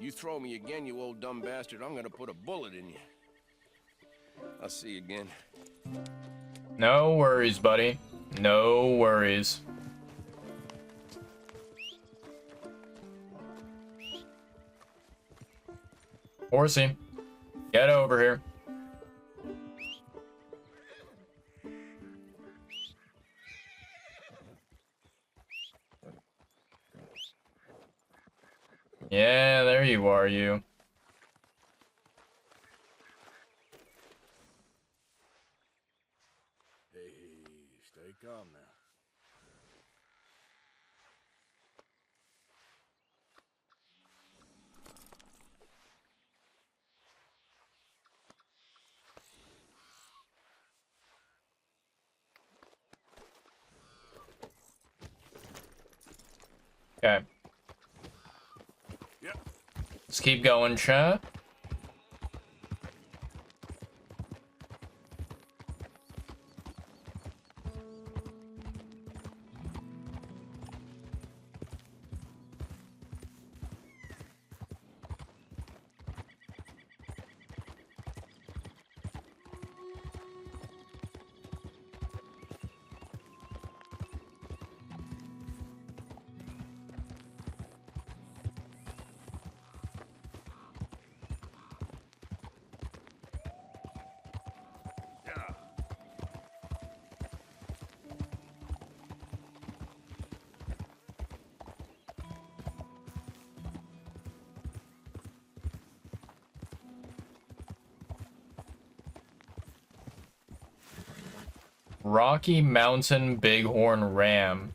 You throw me again, you old dumb bastard, I'm gonna put a bullet in you. I'll see you again. No worries, buddy. No worries. Horsey, get over here. Yeah, there you are, you. Hey, stay calm now. Okay. Yep. Let's keep going, chat. Rocky Mountain Bighorn Ram.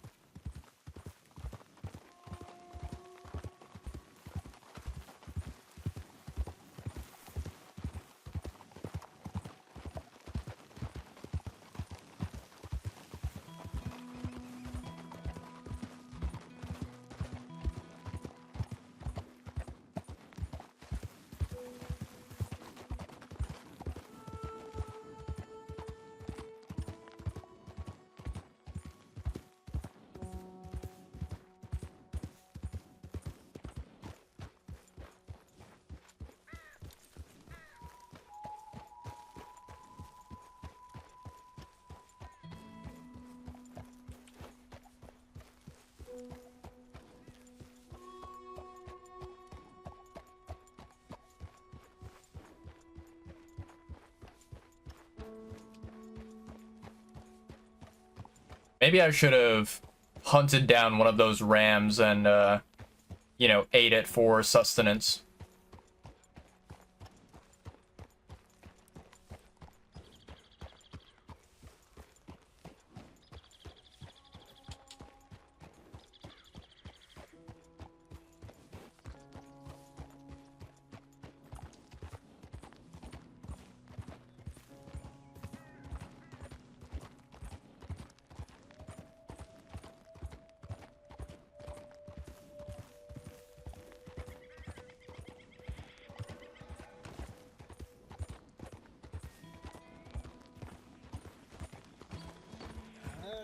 Maybe I should have hunted down one of those rams and, you know, ate it for sustenance.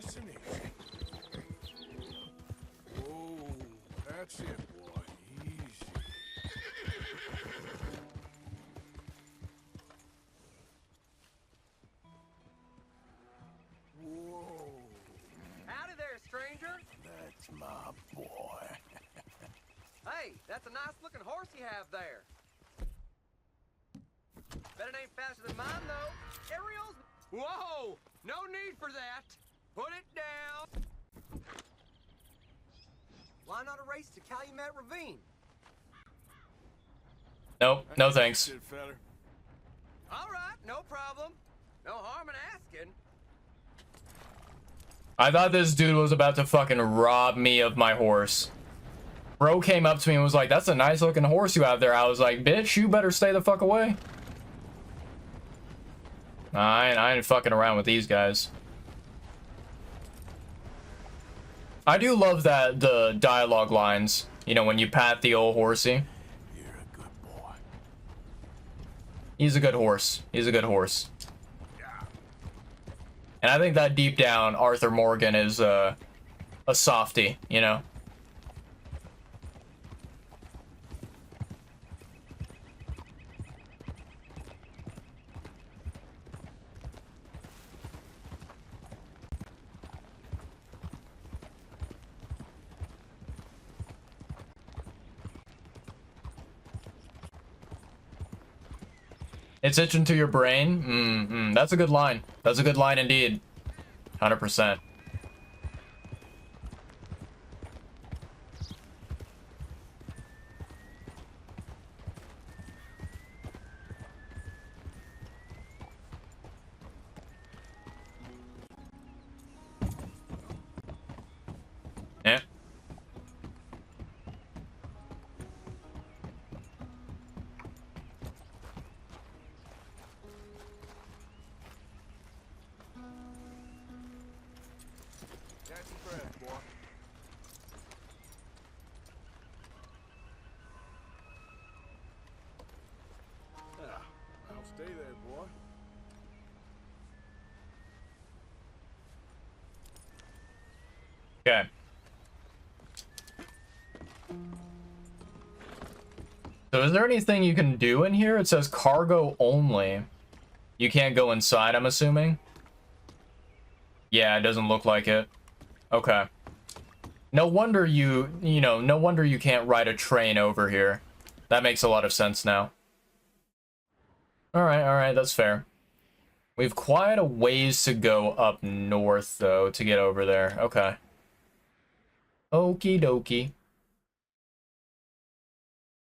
Fascinating. Whoa, that's it, boy. Easy. Whoa, Howdy there, stranger. that's my boy. Hey, that's a nice looking horse you have there. Bet it ain't faster than mine, though. Ariel's. Whoa! No need for that. Put it down. Why not a race to Calumet Ravine? Nope, no thanks. That's it, feller. All right, no problem. No harm in asking. I thought this dude was about to fucking rob me of my horse. Bro came up to me and was like, that's a nice looking horse you have there. I was like, bitch, you better stay the fuck away. I ain't fucking around with these guys. I do love that, the dialogue lines, you know, when you pat the old horsey. You're a good boy. He's a good horse. He's a good horse. And I think that deep down, Arthur Morgan is a softie, you know? It's itching to your brain? That's a good line. That's a good line indeed. 100%. Yeah. Catch your breath, boy. Ah, I'll stay there, boy. Okay. So is there anything you can do in here? It says cargo only. You can't go inside, I'm assuming? Yeah, it doesn't look like it. Okay. No wonder no wonder you can't ride a train over here. That makes a lot of sense now. Alright, that's fair. We've quite a ways to go up north, though, to get over there. Okay. Okie dokie.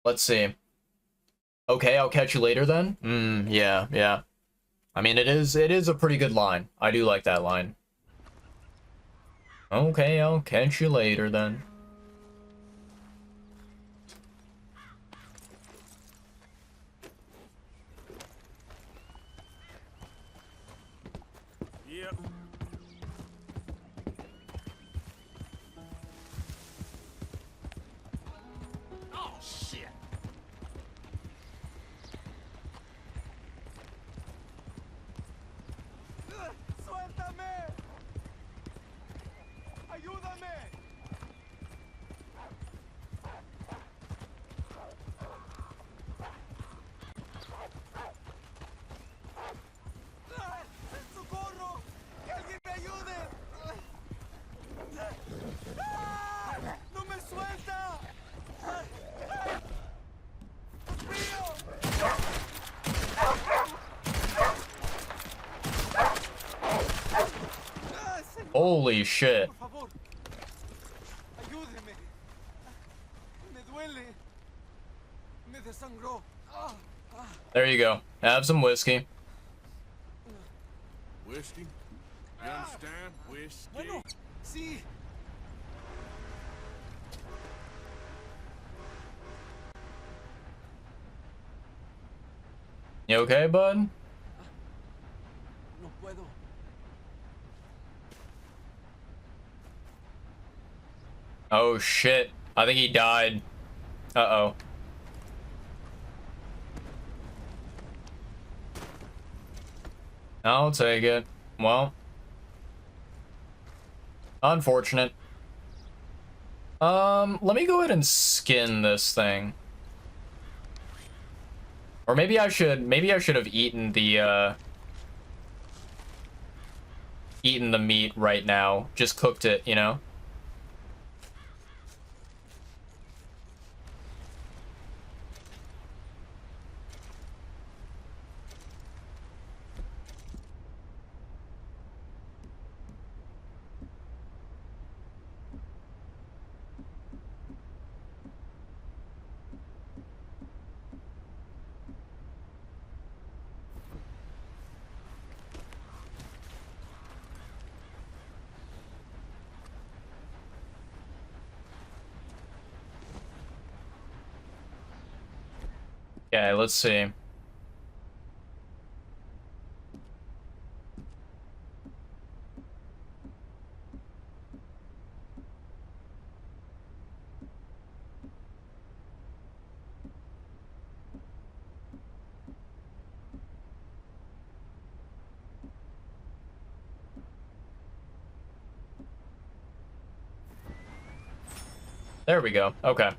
Let's see. Okay, I'll catch you later then? Yeah. I mean, it is a pretty good line. I do like that line. Okay, I'll catch you later then. Yep. Oh, shit. ¡Suéltame! ¡Ayúdame! ¡Socorro! ¡El Holy shit. Por favor. Ayúdeme. Me duele. Me desangró. There you go. Have some whiskey. Whiskey? You understand? Whiskey? Bueno, sí. You okay, bud? No puedo. Oh shit. I think he died. Uh-oh. I'll take it. Well. Unfortunate. Let me go ahead and skin this thing. Or maybe I should have eaten the meat right now. Just cooked it, you know? Okay, let's see. There we go. Okay.